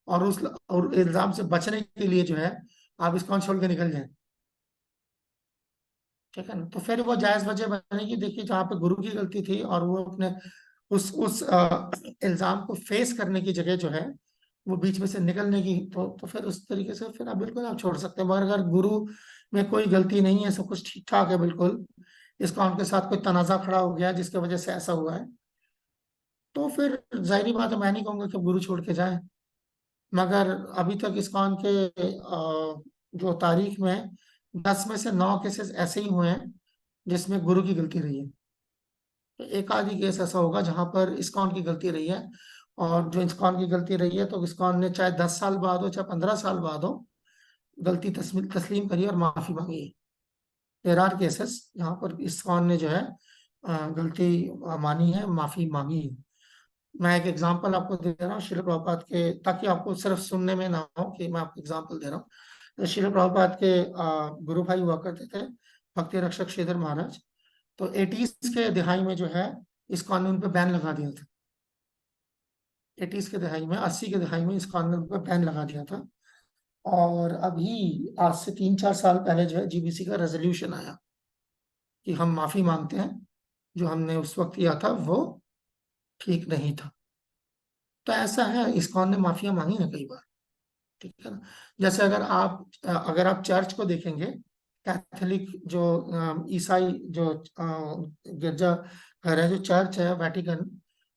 और इल्जाम से बचने के लिए जो है आप इस्कॉन छोड़ के निकल जाए, ठीक है ना, तो फिर वो जायज वजह बनेगी। देखिए जहाँ पे गुरु की गलती थी और वो अपने उस इल्जाम को फेस करने की जगह जो है वो बीच में से निकलने की, तो फिर उस तरीके से फिर आप बिल्कुल आप छोड़ सकते हैं। मगर अगर गुरु में कोई गलती नहीं है, सब कुछ ठीक ठाक है बिल्कुल, इसका उनके साथ कोई तनाजा खड़ा हो गया जिसकी वजह से ऐसा हुआ है, तो फिर जाहिर बात है, मैं नहीं कहूंगा कि गुरु छोड़ के जाए। मगर अभी तक इस्कॉन के जो तारीख में 10 में से 9 केसेस ऐसे ही हुए हैं जिसमें गुरु की गलती रही है। तो एक आधी केस ऐसा होगा जहां पर इस्कॉन की गलती रही है, और जो इस्कॉन की गलती रही है तो इस्कॉन ने चाहे 10 साल बाद हो चाहे 15 साल बाद हो, गलती तस्लीम करी और माफी मांगी है। देयर आर केसेस जहां पर इस्कॉन ने जो है गलती मानी है, माफी मांगी है। मैं एक एग्जांपल आपको दे रहा हूँ शिल प्रभुपाद के, ताकि आपको सिर्फ सुनने में ना हो कि मैं आपको एग्जांपल दे रहा हूँ। तो शिल प्रभुपाद के गुरु भाई हुआ करते थे, भक्ति रक्षक श्रीधर महाराज। तो 80s के दिहाई में जो है इस कानून पे बैन लगा दिया था। 80s के दिहाई में, 80 के दिहाई में इस कानून पे बैन लगा दिया था। और अभी आज से 3-4 साल पहले जो है जीबीसी का रेजोल्यूशन आया कि हम माफी मांगते हैं, जो हमने उस वक्त किया था वो ठीक नहीं था। तो ऐसा है, इस्कॉन ने माफिया मांगी है कई बार, ठीक है ना। जैसे अगर आप चर्च को देखेंगे, कैथोलिक जो ईसाई जो गिरजा घर है, जो चर्च है वेटिकन,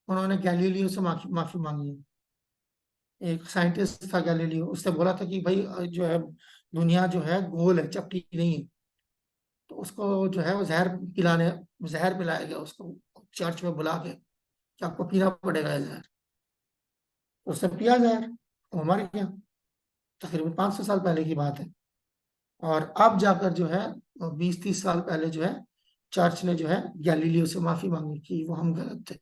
उन्होंने गैलीलियो से माफी माफी मांगी है। एक साइंटिस्ट था गैलीलियो, उसने बोला था कि भाई जो है दुनिया जो है गोल है, चपटी नहीं है। तो उसको जो है वो जहर पिलाया गया उसको, चर्च में बुला के कि आपको पीना पड़ेगा ये जहर। तो उसने पिया जहर, वो मर गया। तकरीबन 500 साल पहले की बात है। और अब जाकर जो है 20-30 साल पहले जो है चर्च ने जो है गैलीलियो से माफी मांगी कि वो हम गलत थे।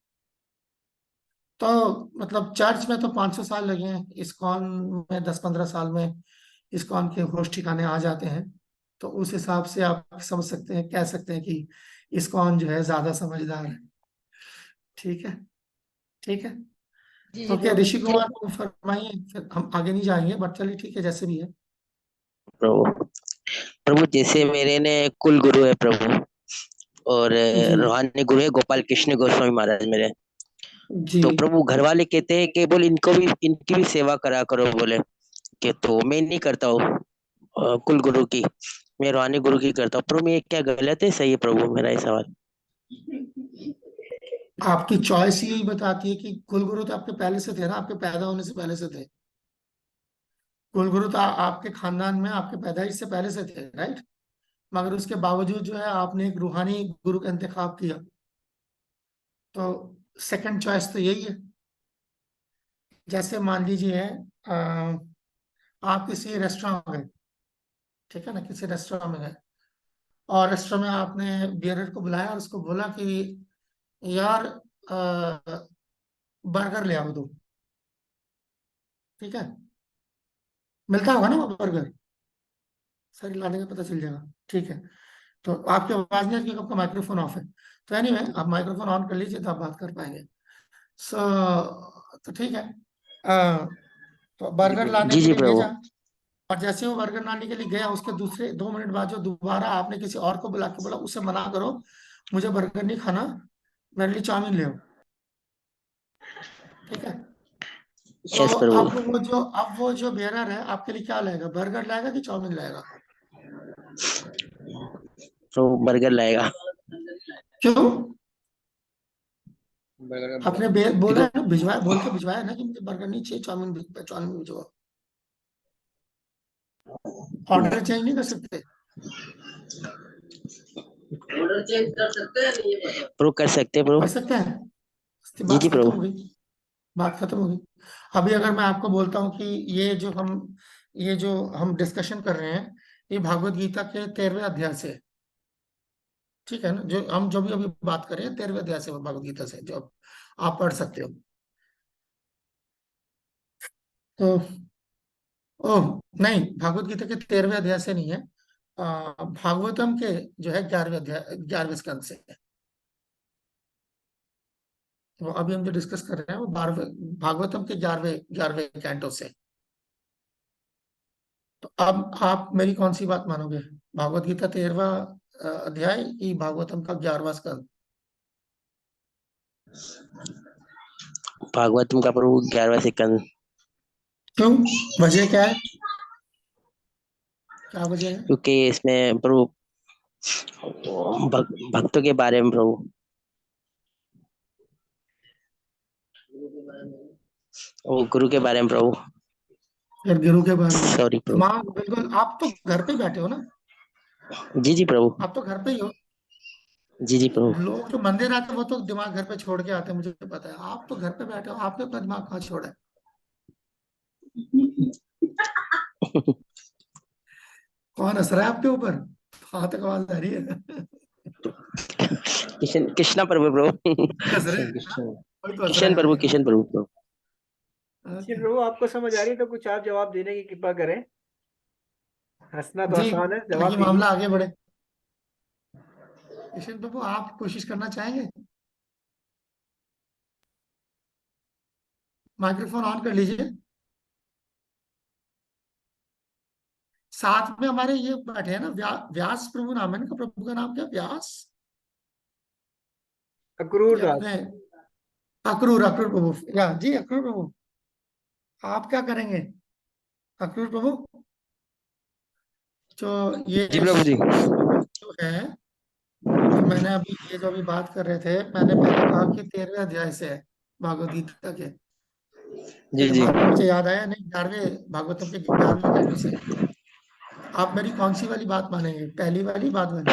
तो मतलब चर्च में तो 500 साल लगे हैं, इस्कॉन में 10-15 साल में इस्कॉन के होश ठिकाने आ जाते हैं। तो उस हिसाब से आप समझ सकते हैं, कह सकते हैं कि इस्कॉन जो है ज्यादा समझदार है। ठीक है, ठीक है। जी जी तो क्या प्रभु, ऋषि कुमार को फरमाइए, फिर हम आगे नहीं जाएंगे, बट चलिए ठीक है जैसे भी है। प्रभु प्रभु जैसे मेरे ने कुल गुरु है प्रभु, और जी रूहानी गुरु है गोपाल कृष्ण गोस्वामी महाराज मेरे। जी। तो प्रभु घर वाले कहते हैं कि बोल इनकी भी सेवा करा करो बोले, कि तो मैं नहीं करता हूँ कुल गुरु की, मैं रूहानी गुरु की करता हूँ। प्रभु ये क्या गलत है सही है प्रभु, मेरा ये सवाल। आपकी चॉइस यही बताती है कि कुलगुरु तो आपके पहले से थे ना, आपके पैदा होने से पहले से थे। कुलगुरु तो आपके खानदान में आपके पैदाइश से पहले से थे, राइट। मगर उसके बावजूद जो है आपने एक रूहानी गुरु का इंतखाब किया, तो सेकंड चॉइस तो यही है। जैसे मान लीजिए अ, आप किसी रेस्टोरेंट में गए, ठीक है ना, किसी रेस्टोरेंट में गए, और रेस्टोरेंट में आपने बियरर को बुलाया और उसको बोला कि यार बर्गर ले आओ दो, ठीक है, मिलता होगा ना वो बर्गर, सर लाने का पता चल जाएगा, ठीक है। तो आपकी आवाज नहीं आ रही क्योंकि आपका माइक्रोफोन ऑफ है। तो एनीवे आप माइक्रोफोन ऑन कर लीजिए तो आप बात कर पाएंगे। सो तो ठीक है। तो बर्गर लाने जी के जी लिए प्रभु। भेजा, और जैसे वो बर्गर लाने के लिए गया, उसके दूसरे 2 मिनट बाद जो दोबारा आपने किसी और को बुला के बोला उसे मना करो, मुझे बर्गर नहीं खाना, मेरे लिए चाउमीन ले आओ, ठीक है। तो यस प्रभु। अब वो जो बेरर है आपके लिए क्या लाएगा, बर्गर लाएगा कि चाउमीन लाएगा? प्रभु बर्गर लाएगा। क्यों? आपने बोला देखो है ना, भिजवाया, बोल के भिजवाया ना कि मुझे बर्गर नहीं चाहिए, चाउमीन चाउमीन भिजवाओ। ऑर्डर चेंज नहीं कर सकते? प्रभु कर सकते हैं कर प्रभु। सकते हैं? इसकी जी बात जी खत्म प्रभु। हो गई, बात खत्म हो गई। अभी अगर मैं आपको बोलता हूँ कि ये जो हम डिस्कशन कर रहे हैं, ये भागवत गीता के 13वें अध्याय से है, ठीक है ना, जो भी अभी बात कर रहे हैं 13वें अध्याय से भागवत गीता से, जो आप पढ़ सकते हो। तो ओह नहीं, भागवत गीता के 13वें अध्याय से नहीं है, भागवतम के जो है 11वें अध्याय 11वें स्कंद से है। वो अभी हम जो डिस्कस कर रहे हैं वो 12वें भागवतम के 11वें कैंटो से। तो अब आप मेरी कौन सी बात मानोगे, भागवत गीता 13वां अध्याय की भागवतम का 11वां स्कंद? भागवतम का प्रभु 11वां सेकंड। क्यों? वजह क्या है, क्या वजह है? क्योंकि इसमें प्रभु भक्तों के बारे में प्रभु, वो गुरु के बारे में प्रभु। फिर गुरु के बारे में? सॉरी प्रभु। दिमाग बिल्कुल, आप तो घर पे बैठे हो ना, जी जी प्रभु। आप तो घर पे ही हो। जी जी प्रभु। लोग जो मंदिर आते हैं वो तो दिमाग घर पे छोड़ के आते हैं, मुझे पता है, आप तो घर पे बैठे हो, आपने अपना दिमाग कहाँ छोड़ा है? कौन हंस रहा है आपके ऊपर? हाँ तक आवाज आ रही है। कृष्णा प्रभु प्रभु। हंस रहे हैं? कृष्ण कोई तो हंस रहा किशन है प्रभु, भाई। किशन प्रभु प्रभु। जी प्रभु, आपको समझ आ रही है तो कुछ आप जवाब देने की कृपा करें। हंसना तो जी, आसान है, ताकि जवाब मामला दीजिए। आगे बढ़े। किशन बाबू आप कोशिश करना चाहेंगे? माइक्रोफोन ऑन कर लीजिए। साथ में हमारे ये बैठे हैं ना, व्यास प्रभु नाम है ना, प्रभु का नाम क्या, व्यास अक्रूर ये दास। अपने अक्रूर, अक्रूर प्रभु, या जी अक्रूर प्रभु, आप क्या करेंगे अक्रूर प्रभु? जो जी ये प्रभु जी। जो है, जो मैंने अभी ये जो अभी बात कर रहे थे, मैंने पहले कहा कि 13वें अध्याय से है भागवत गीता के, जी फिर जी। बाद में मुझे याद आया नहीं, 11वें भागवतम के 11वें कैंटो से। आप मेरी कौन सी वाली बात मानेंगे, पहली वाली, बाद वाली?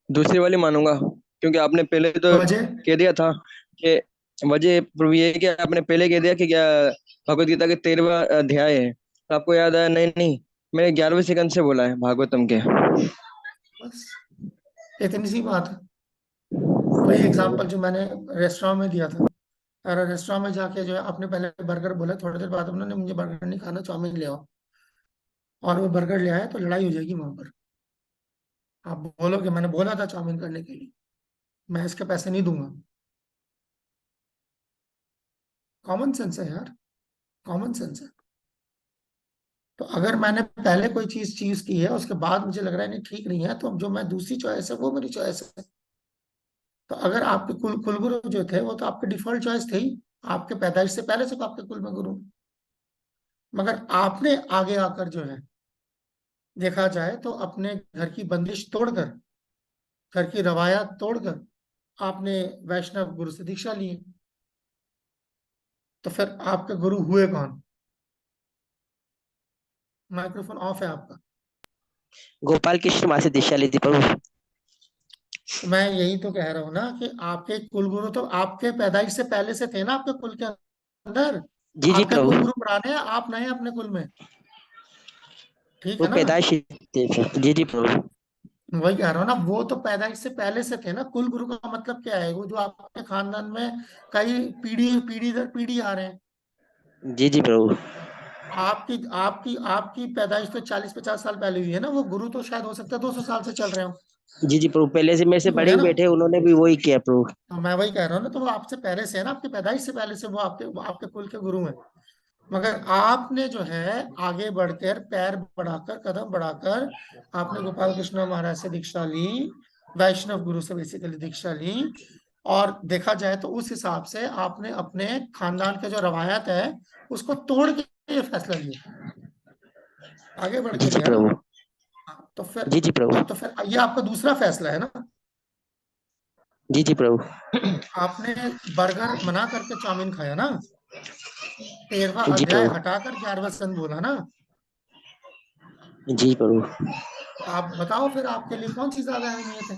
दूसरी वाली मानूंगा, क्योंकि आपने पहले तो वजह? कह दिया था कि वजह प्रभु ये है कि आपने पहले कह दिया कि क्या भगवत गीता के 13वां अध्याय है, तो आपको याद आया नहीं नहीं, मैंने 11वें सेकंड से बोला है भागवतम के। बस इतनी सी बात है। वही एग्जांपल जो मैंने रेस्टोरेंट में दिया था, अरे रेस्टोरेंट में जाके जो है आपने पहले बर्गर बोला, थोड़ी देर बाद उन्होंने मुझे बर्गर नहीं खाना, चाउमीन ले आओ, और वो बर्गर ले आया, तो लड़ाई हो जाएगी वहां पर। आप बोलोगे मैंने बोला था चाउमीन करने के लिए, मैं इसके पैसे नहीं दूंगा। कॉमन सेंस है यार, कॉमन सेंस है। तो अगर मैंने पहले कोई चीज चीज की है, उसके बाद मुझे लग रहा है नहीं ठीक नहीं है, तो जो मैं दूसरी चॉइस है वो मेरी चॉइस है। तो अगर आपके कुलगुरु जो थे वो तो आपके डिफॉल्ट चॉइस थे ही, आपके पैदाइश से पहले से तो आपके कुल में गुरु, मगर आपने आगे आकर जो है, देखा जाए तो अपने घर की बंदिश तोड़कर, घर की रवायत तोड़कर आपने वैष्णव गुरु से दीक्षा ली। तो फिर आपके गुरु हुए कौन? माइक्रोफोन ऑफ है आपका। गोपाल कृष्ण वहां से दिशा ली थी प्रभु। तो मैं यही तो कह रहा हूँ ना कि आपके कुल गुरु तो आपके पैदाइश से पहले से थे ना आपके कुल के अंदर। जी जी आपके कुल प्रभु, गुरु पुराने हैं, आप नए हैं अपने कुल में। ठीक वो है ना। पैदाइश थे फिर। जी जी प्रभु। वही कह रहा हूँ ना, वो तो पैदाइश से पहले से थे ना। कुल गुरु का मतलब क्या है? वो जो आपके खानदान में कई पीढ़ी पीढ़ी दर पीढ़ी आ रहे हैं। जी जी प्रभु। आपकी आपकी आपकी पैदाइश तो 40-50 साल पहले हुई है ना। वो गुरु तो शायद हो सकता है 200 साल से चल रहे हो। जी जी प्रभु, पहले से मेरे से ठीक हो बड़े गया भी ना। बैठे, उन्होंने भी वही किया प्रभु। तो मैं वही कह रहा हूँ ना, तो वो आपसे पहले से है ना, आपकी पैदाइश से पहले से वो आपके कुल के गुरु हैं। मगर आपने जो है आगे बढ़कर पैर बढ़ाकर कदम बढ़ाकर आपने गोपाल कृष्ण महाराज से दीक्षा ली, वैष्णव गुरु से बेसिकली दीक्षा ली। और देखा जाए तो उस हिसाब से आपने अपने खानदान के जो रवायत है उसको तोड़ के ये फैसला लिया, आगे बढ़ जी के जी लिया ना। प्रभु। हाँ, तो फिर जी जी प्रभु। हाँ, तो फिर ये आपका दूसरा फैसला है ना। जी जी प्रभु। आपने बर्गर मना करके चाउमीन खाया ना, 13वां जी अध्याय प्रभु। हटाकर 11वां संत बोला ना। जी प्रभु। आप बताओ फिर आपके लिए कौन सी ज्यादा अहमियत है?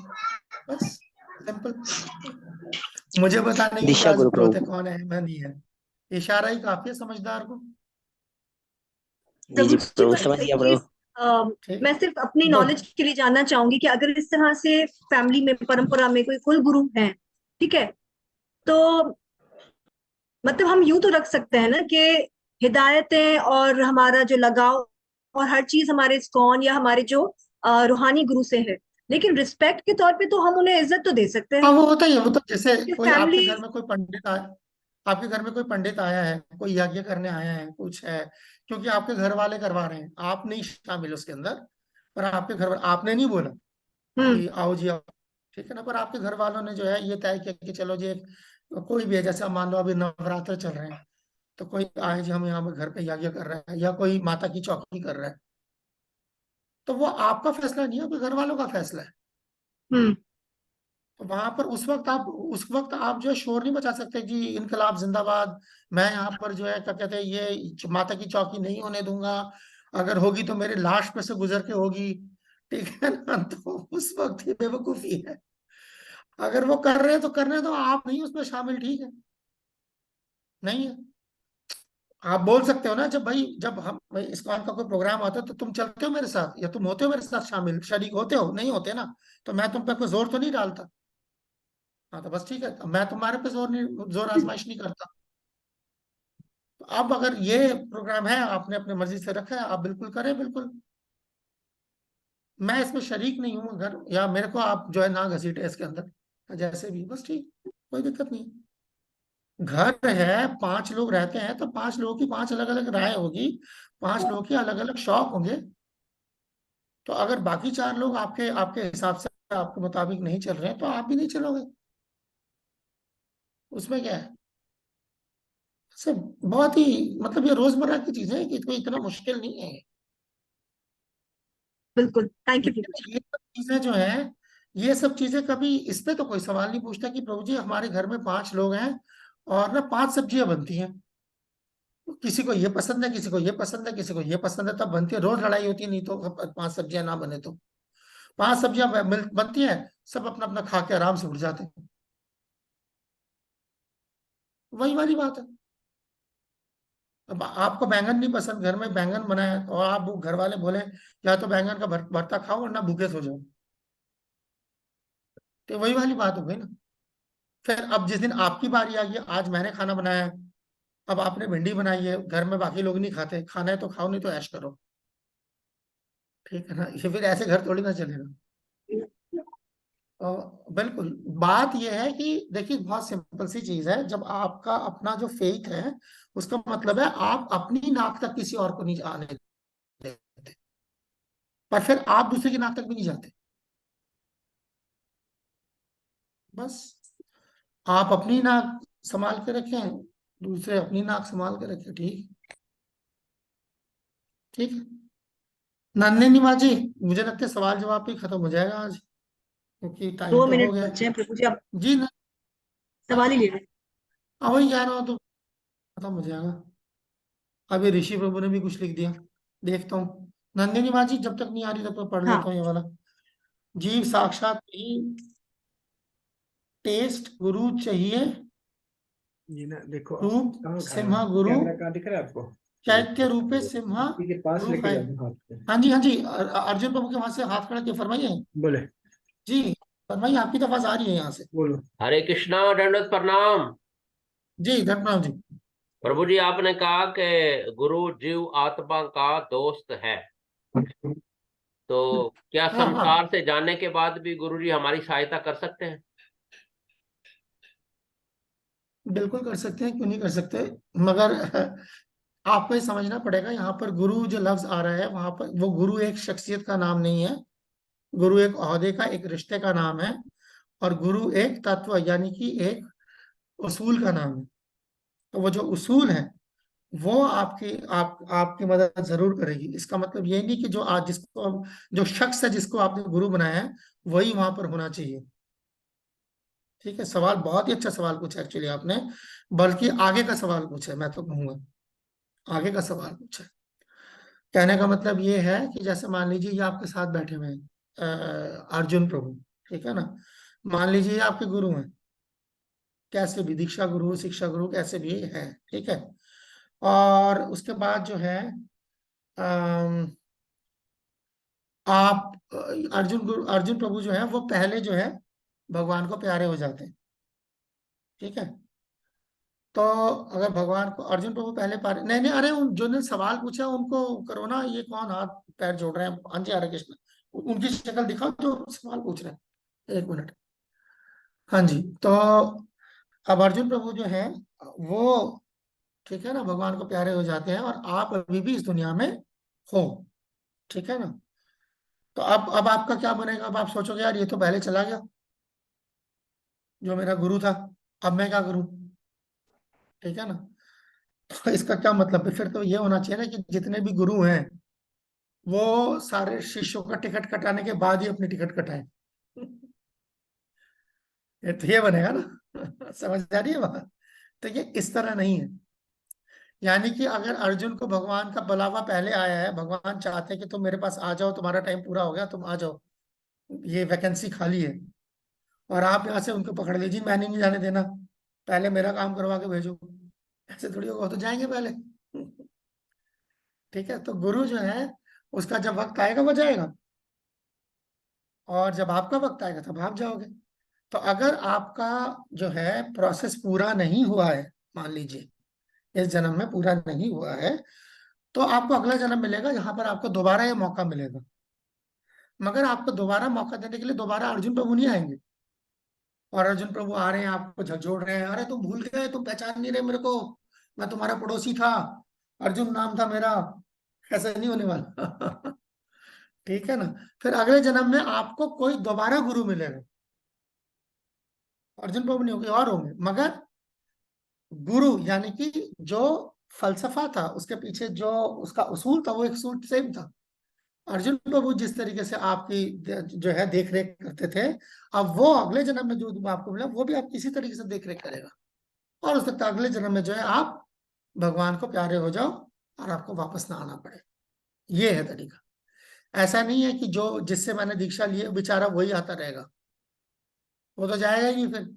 बस सिंपल। मुझे बताने की दीक्षा क्या गुरु जरूरत है प्रभु। कौन है मैं नहीं है। इशारा ही काफी है समझदार को। जी प्रभु जी जी प्रभु, बस समझ गया ये प्रभु। ठीक मैं सिर्फ अपनी दो। नॉलेज के लिए जानना चाहूंगी कि अगर इस तरह से फैमिली में परंपरा में कोई कुल गुरु है, ठीक है, तो मतलब हम यूं तो रख सकते हैं ना कि हिदायतें और हमारा जो लगाव और हर चीज हमारे इस्कॉन या हमारे जो रूहानी गुरु से है, लेकिन रिस्पेक्ट के तौर पे तो हम उन्हें इज्जत तो दे सकते हाँ हैं वो होता ही है। वो तो जैसे कि कोई आपके फैमिली। घर में कोई पंडित आया, आपके घर में कोई पंडित आया है, कोई यज्ञ करने आया है, कुछ है, क्योंकि आपके घर वाले करवा रहे हैं, आप नहीं शामिल उसके अंदर। पर आपके घर आपने नहीं बोला हम्म। कि आओ जी आओ, ठीक है ना। पर आपके घर वालों ने जो है ये तय किया कि चलो जी कोई भी है, जैसे अब मान लो अभी नवरात्र चल रहे हैं तो कोई आए जी हम यहाँ पे घर पे यज्ञ कर रहे हैं या कोई माता की चौकी कर रहा है, तो वो आपका फैसला नहीं है, आपके घर वालों का फैसला है। हम्म। तो वहां पर उस वक्त आप जो है शोर नहीं मचा सकते जी इनकलाब जिंदाबाद, मैं यहाँ पर जो है क्या कहते हैं ये माता की चौकी नहीं होने दूंगा, अगर होगी तो मेरे लाश पे से गुजर के होगी। ठीक है ना। तो उस वक्त ये बेवकूफी है। अगर वो कर रहे हैं तो करने दो, आप नहीं उसमें शामिल, ठीक है। नहीं है। आप बोल सकते हो ना, जब भाई जब हम भाई इस्कॉन का कोई प्रोग्राम आता है तो तुम चलते हो मेरे साथ या तुम होते हो मेरे साथ शामिल, शरीक होते हो, नहीं होते ना, तो मैं तुम पे कोई जोर तो नहीं डालता। हाँ तो बस ठीक है, मैं तुम्हारे पे जोर आजमाइश नहीं करता। तो अब अगर ये प्रोग्राम है आपने अपनी मर्जी से रखा है, आप बिल्कुल करें, बिल्कुल। मैं इसमें शरीक नहीं हूँ, अगर या मेरे को आप जो है ना घसीटे इसके अंदर जैसे भी, बस ठीक, कोई दिक्कत नहीं। घर है, 5 लोग रहते हैं तो 5 लोगों की 5 अलग अलग राय होगी, 5 लोगों के अलग अलग शौक होंगे। तो अगर बाकी 4 लोग आपके आपके हिसाब से आपके मुताबिक नहीं चल रहे हैं तो आप भी नहीं चलोगे, उसमें क्या है? सब बहुत ही मतलब ये रोजमर्रा की चीजें हैं कि कोई इतना मुश्किल नहीं है। बिल्कुल, थैंक यू प्रभु जी। ये सब चीजें जो है, ये सब चीजें कभी इस पे तो कोई सवाल नहीं पूछता कि प्रभु जी हमारे घर में 5 लोग हैं और ना 5 सब्जियां बनती हैं, किसी को ये पसंद है, किसी को ये पसंद है, किसी को ये पसंद है, तब बनती है। रोज लड़ाई होती है नहीं तो, 5 सब्जियां ना बने तो 5 सब्जियां बनती हैं, सब अपना अपना खा के आराम से उठ जाते हैं। वही वाली बात है। अब आपको बैंगन नहीं पसंद, घर में बैंगन बनाए और आप घर वाले बोले या तो बैंगन का भरता खाओ वरना भूखे सो जाओ, तो वही वाली बात हो गई ना। फिर अब जिस दिन आपकी बारी आ गई, आज मैंने खाना बनाया है, अब आपने भिंडी बनाई है, घर में बाकी लोग नहीं खाते, खाना है तो खाओ नहीं तो ऐश करो। ठीक है ना। ये फिर ऐसे घर थोड़ी ना चलेगा। बिल्कुल। बात यह है कि देखिए बहुत सिंपल सी चीज है, जब आपका अपना जो फेथ है उसका मतलब है आप अपनी नाक तक किसी और को नहीं आने देते, पर फिर आप दूसरे की नाक तक भी नहीं जाते। बस आप अपनी नाक संभाल के रखें, दूसरे अपनी नाक संभाल के रखें, ठीक। ठीक है। नन्हे निमाजी, मुझे लगता है सवाल जवाब भी खत्म हो जाएगा आज, क्योंकि टाइम दो तो हो मिनट गया। बचे हैं प्रभु जी, अब जी ना। सवाल ही ले रहे हैं। हाँ वही कह रहा हूँ, तो खत्म हो जाएगा। अभी ऋषि प्रभु ने भी कुछ लिख दिया, देखता हूँ। नंदिनी माँ जी जब तक नहीं आ रही तब तक पढ़ लेता हाँ। हूँ ये वाला। जीव साक्षात नहीं टेस्ट गुरु चाहिए, ये ना देखो रूप कहाँ खड़ा सिम्हा है, गुरु, कैमरा कहाँ दिख रहा है आपको? चैत्य रूपे सिम्हा इसी के पास गुरु लेके फाइव। जाओ हाथ पे। हाँ जी हाँ जी, अर्जुन प्रभु के वहां से हाथ खड़ा के फरमाइए बोले, जी, फरमाइए, आपकी तो आवाज आ रही है यहाँ से। बोलो। हरे कृष्णा, दंडवत प्रणाम। जी धन्यवाद जी। प्रभु जी, आपने कहा कि गुरु जीव आत्मा का दोस्त है, तो क्या हाँ हाँ, संसार से जाने के बाद भी गुरु जी हमारी सहायता कर सकते हैं? बिल्कुल कर सकते हैं, क्यों नहीं कर सकते, मगर आपको ये समझना पड़ेगा, यहाँ पर गुरु जो लफ्ज आ रहा है वहां पर, वो गुरु एक शख्सियत का नाम नहीं है, गुरु एक ओहदे का, एक रिश्ते का नाम है, और गुरु एक तत्व यानी कि एक उसूल का नाम है। तो वो जो उसूल है वो आपकी मदद जरूर करेगी। इसका मतलब ये नहीं कि जो आज जो शख्स है जिसको आपने गुरु बनाया है वही वहां पर होना चाहिए। ठीक है, सवाल बहुत ही अच्छा सवाल पूछा एक्चुअली आपने, बल्कि आगे का सवाल पूछा है, मैं तो कहूंगा आगे का सवाल पूछा है। कहने का मतलब ये है कि जैसे मान लीजिए ये आपके साथ बैठे हुए हैं अर्जुन प्रभु, ठीक है ना, मान लीजिए ये आपके गुरु हैं, कैसे भी दीक्षा गुरु शिक्षा गुरु कैसे भी है, ठीक है। और उसके बाद जो है अम, आप अर्जुन प्रभु जो है वो पहले जो है भगवान को प्यारे हो जाते हैं, ठीक है। तो अगर भगवान को अर्जुन प्रभु पहले पारे, नहीं नहीं, अरे उन जो ने सवाल पूछा उनको करो ना, ये कौन हाथ पैर जोड़ रहे हैं, हाँ जी हरे कृष्ण, उनकी शक्ल दिखाओ जो सवाल पूछ रहे हैं, एक मिनट। हाँ जी, तो अब अर्जुन प्रभु जो है वो, ठीक है ना, भगवान को प्यारे हो जाते हैं, और आप अभी भी इस दुनिया में हो, ठीक है ना। तो अब आपका क्या बनेगा, अब आप सोचोगे यार ये तो पहले चला गया जो मेरा गुरु था, अब मैं क्या करूं, ठीक है ना। तो इसका क्या मतलब है, फिर तो ये होना चाहिए ना कि जितने भी गुरु हैं वो सारे शिष्यों का टिकट कटाने के बाद ही अपनी टिकट कटाए। ये बनेगा ना समझ आ रही है बात। तो ये इस तरह नहीं है, यानी कि अगर अर्जुन को भगवान का बुलावा पहले आया है, भगवान चाहते हैं कि तुम मेरे पास आ जाओ, तुम्हारा टाइम पूरा हो गया, तुम आ जाओ, ये वैकेंसी खाली है, और आप यहाँ से उनको पकड़ लीजिए, मैंने नहीं जाने देना, पहले मेरा काम करवा के भेजो, ऐसे थोड़ी होगा, वो तो जाएंगे पहले ठीक है। तो गुरु जो है उसका जब वक्त आएगा वो जाएगा, और जब आपका वक्त आएगा तब आप जाओगे। तो अगर आपका जो है प्रोसेस पूरा नहीं हुआ है, मान लीजिए इस जन्म में पूरा नहीं हुआ है, तो आपको अगला जन्म मिलेगा जहां पर आपको दोबारा ये मौका मिलेगा। मगर आपको दोबारा मौका देने के लिए दोबारा अर्जुन प्रभु नहीं आएंगे, और अर्जुन प्रभु आ रहे हैं आपको झकझोड़ रहे हैं, अरे तुम भूल गए, तुम पहचान नहीं रहे मेरे को, मैं तुम्हारा पड़ोसी था, अर्जुन नाम था मेरा, ऐसा नहीं होने वाला ठीक है ना। फिर अगले जन्म में आपको कोई दोबारा गुरु मिलेगा, अर्जुन प्रभु नहीं होंगे और होंगे, मगर गुरु यानी कि जो फलसफा था उसके पीछे जो उसका उसूल था वो एक उसूल सेम था। अर्जुन प्रभु जिस तरीके से आपकी जो है देख रेख करते थे, अब वो अगले जन्म में जो आपको मिला वो भी आप इसी तरीके से देख रेख करेगा, और हो सकता है अगले जन्म में जो है आप भगवान को प्यारे हो जाओ और आपको वापस ना आना पड़े। ये है तरीका। ऐसा नहीं है कि जो जिससे मैंने दीक्षा ली है बेचारा वही आता रहेगा, वो तो जाएगा ही नहीं फिर।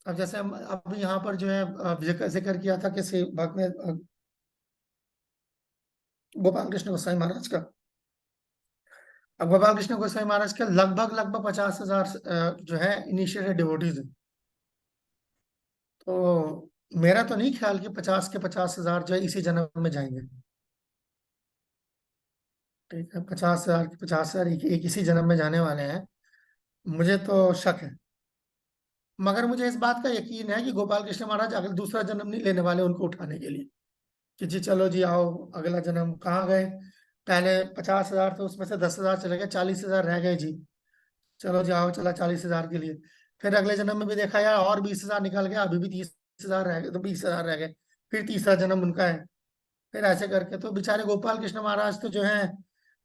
अब जैसे हम अब यहाँ पर जो है जिक्र किया था किसी भक्त ने गोपाल कृष्ण गोसाई महाराज का। अब गोपाल कृष्ण गोसाई महाराज के लगभग लगभग 50,000 जो है इनिशिएटेड डिवोटीज हैं। तो मेरा तो नहीं ख्याल कि 50 के 50,000 जो है इसी जन्म में जाएंगे, ठीक है। 50,000 के 50,000 एक इसी जन्म में जाने वाले हैं, मुझे तो शक है। मगर मुझे इस बात का यकीन है कि गोपाल कृष्ण महाराज अगला दूसरा जन्म नहीं लेने वाले उनको उठाने के लिए, कि जी चलो जी आओ अगला जन्म, कहाँ गए, पहले 50,000 तो उसमें से 10,000 चले गए, 40,000 रह गए जी, चलो जी आओ, चला 40,000 के लिए। फिर अगले जन्म में भी देखा यार और 20,000 निकल गया, अभी भी 30,000 रह गए, तो 20,000 रह गए, फिर तीसरा जन्म उनका है। फिर ऐसे करके तो बेचारे गोपाल कृष्ण महाराज तो जो है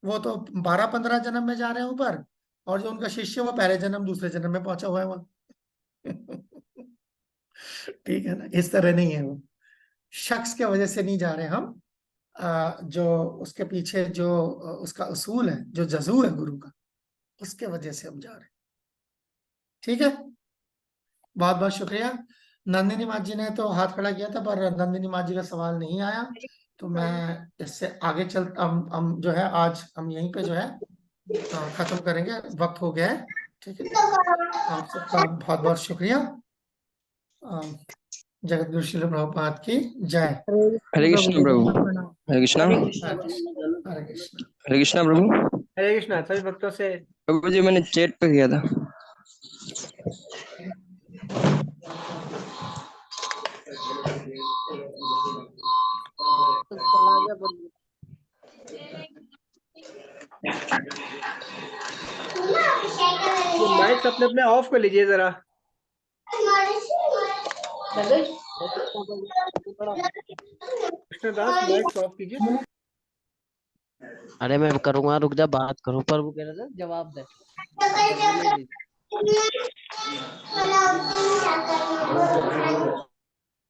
वो तो 12-15 जन्म में जा रहे हैं ऊपर, और जो उनका शिष्य वो पहले जन्म दूसरे जन्म में पहुंचा हुआ है वहां ठीक है ना, इस तरह नहीं है वो, शख्स के वजह से नहीं जा रहे हम, जो उसके पीछे जो उसका उसूल है, जो जजू है गुरु का, उसके वजह से हम जा रहे हैं, ठीक है। बहुत बहुत शुक्रिया। नंदिनी माँ जी ने तो हाथ खड़ा किया था, पर नंदिनी माँ जी का सवाल नहीं आया, तो मैं इससे आगे चल हम जो है आज हम यहीं पे जो है खत्म करेंगे, वक्त हो गया है। ठीक है, आप सबका बहुत बहुत शुक्रिया। जगत गुरु श्रील प्रभुपाद की जय। हरे कृष्ण प्रभु। हरे कृष्णा। हरे हरे कृष्णा कृष्ण, हरे कृष्ण। हरे कृष्णा प्रभु। हरे कृष्णा। सभी भक्तों से प्रभु जी मैंने चैट पे किया था। माइक्स अपने अपने ऑफ कर लीजिए जरा। कृष्णदास माइक्स ऑफ कीजिए। अरे मैं करूंगा, रुक जा, बात करूं, पर वो कह रहा था जवाब दे, बोलने दे।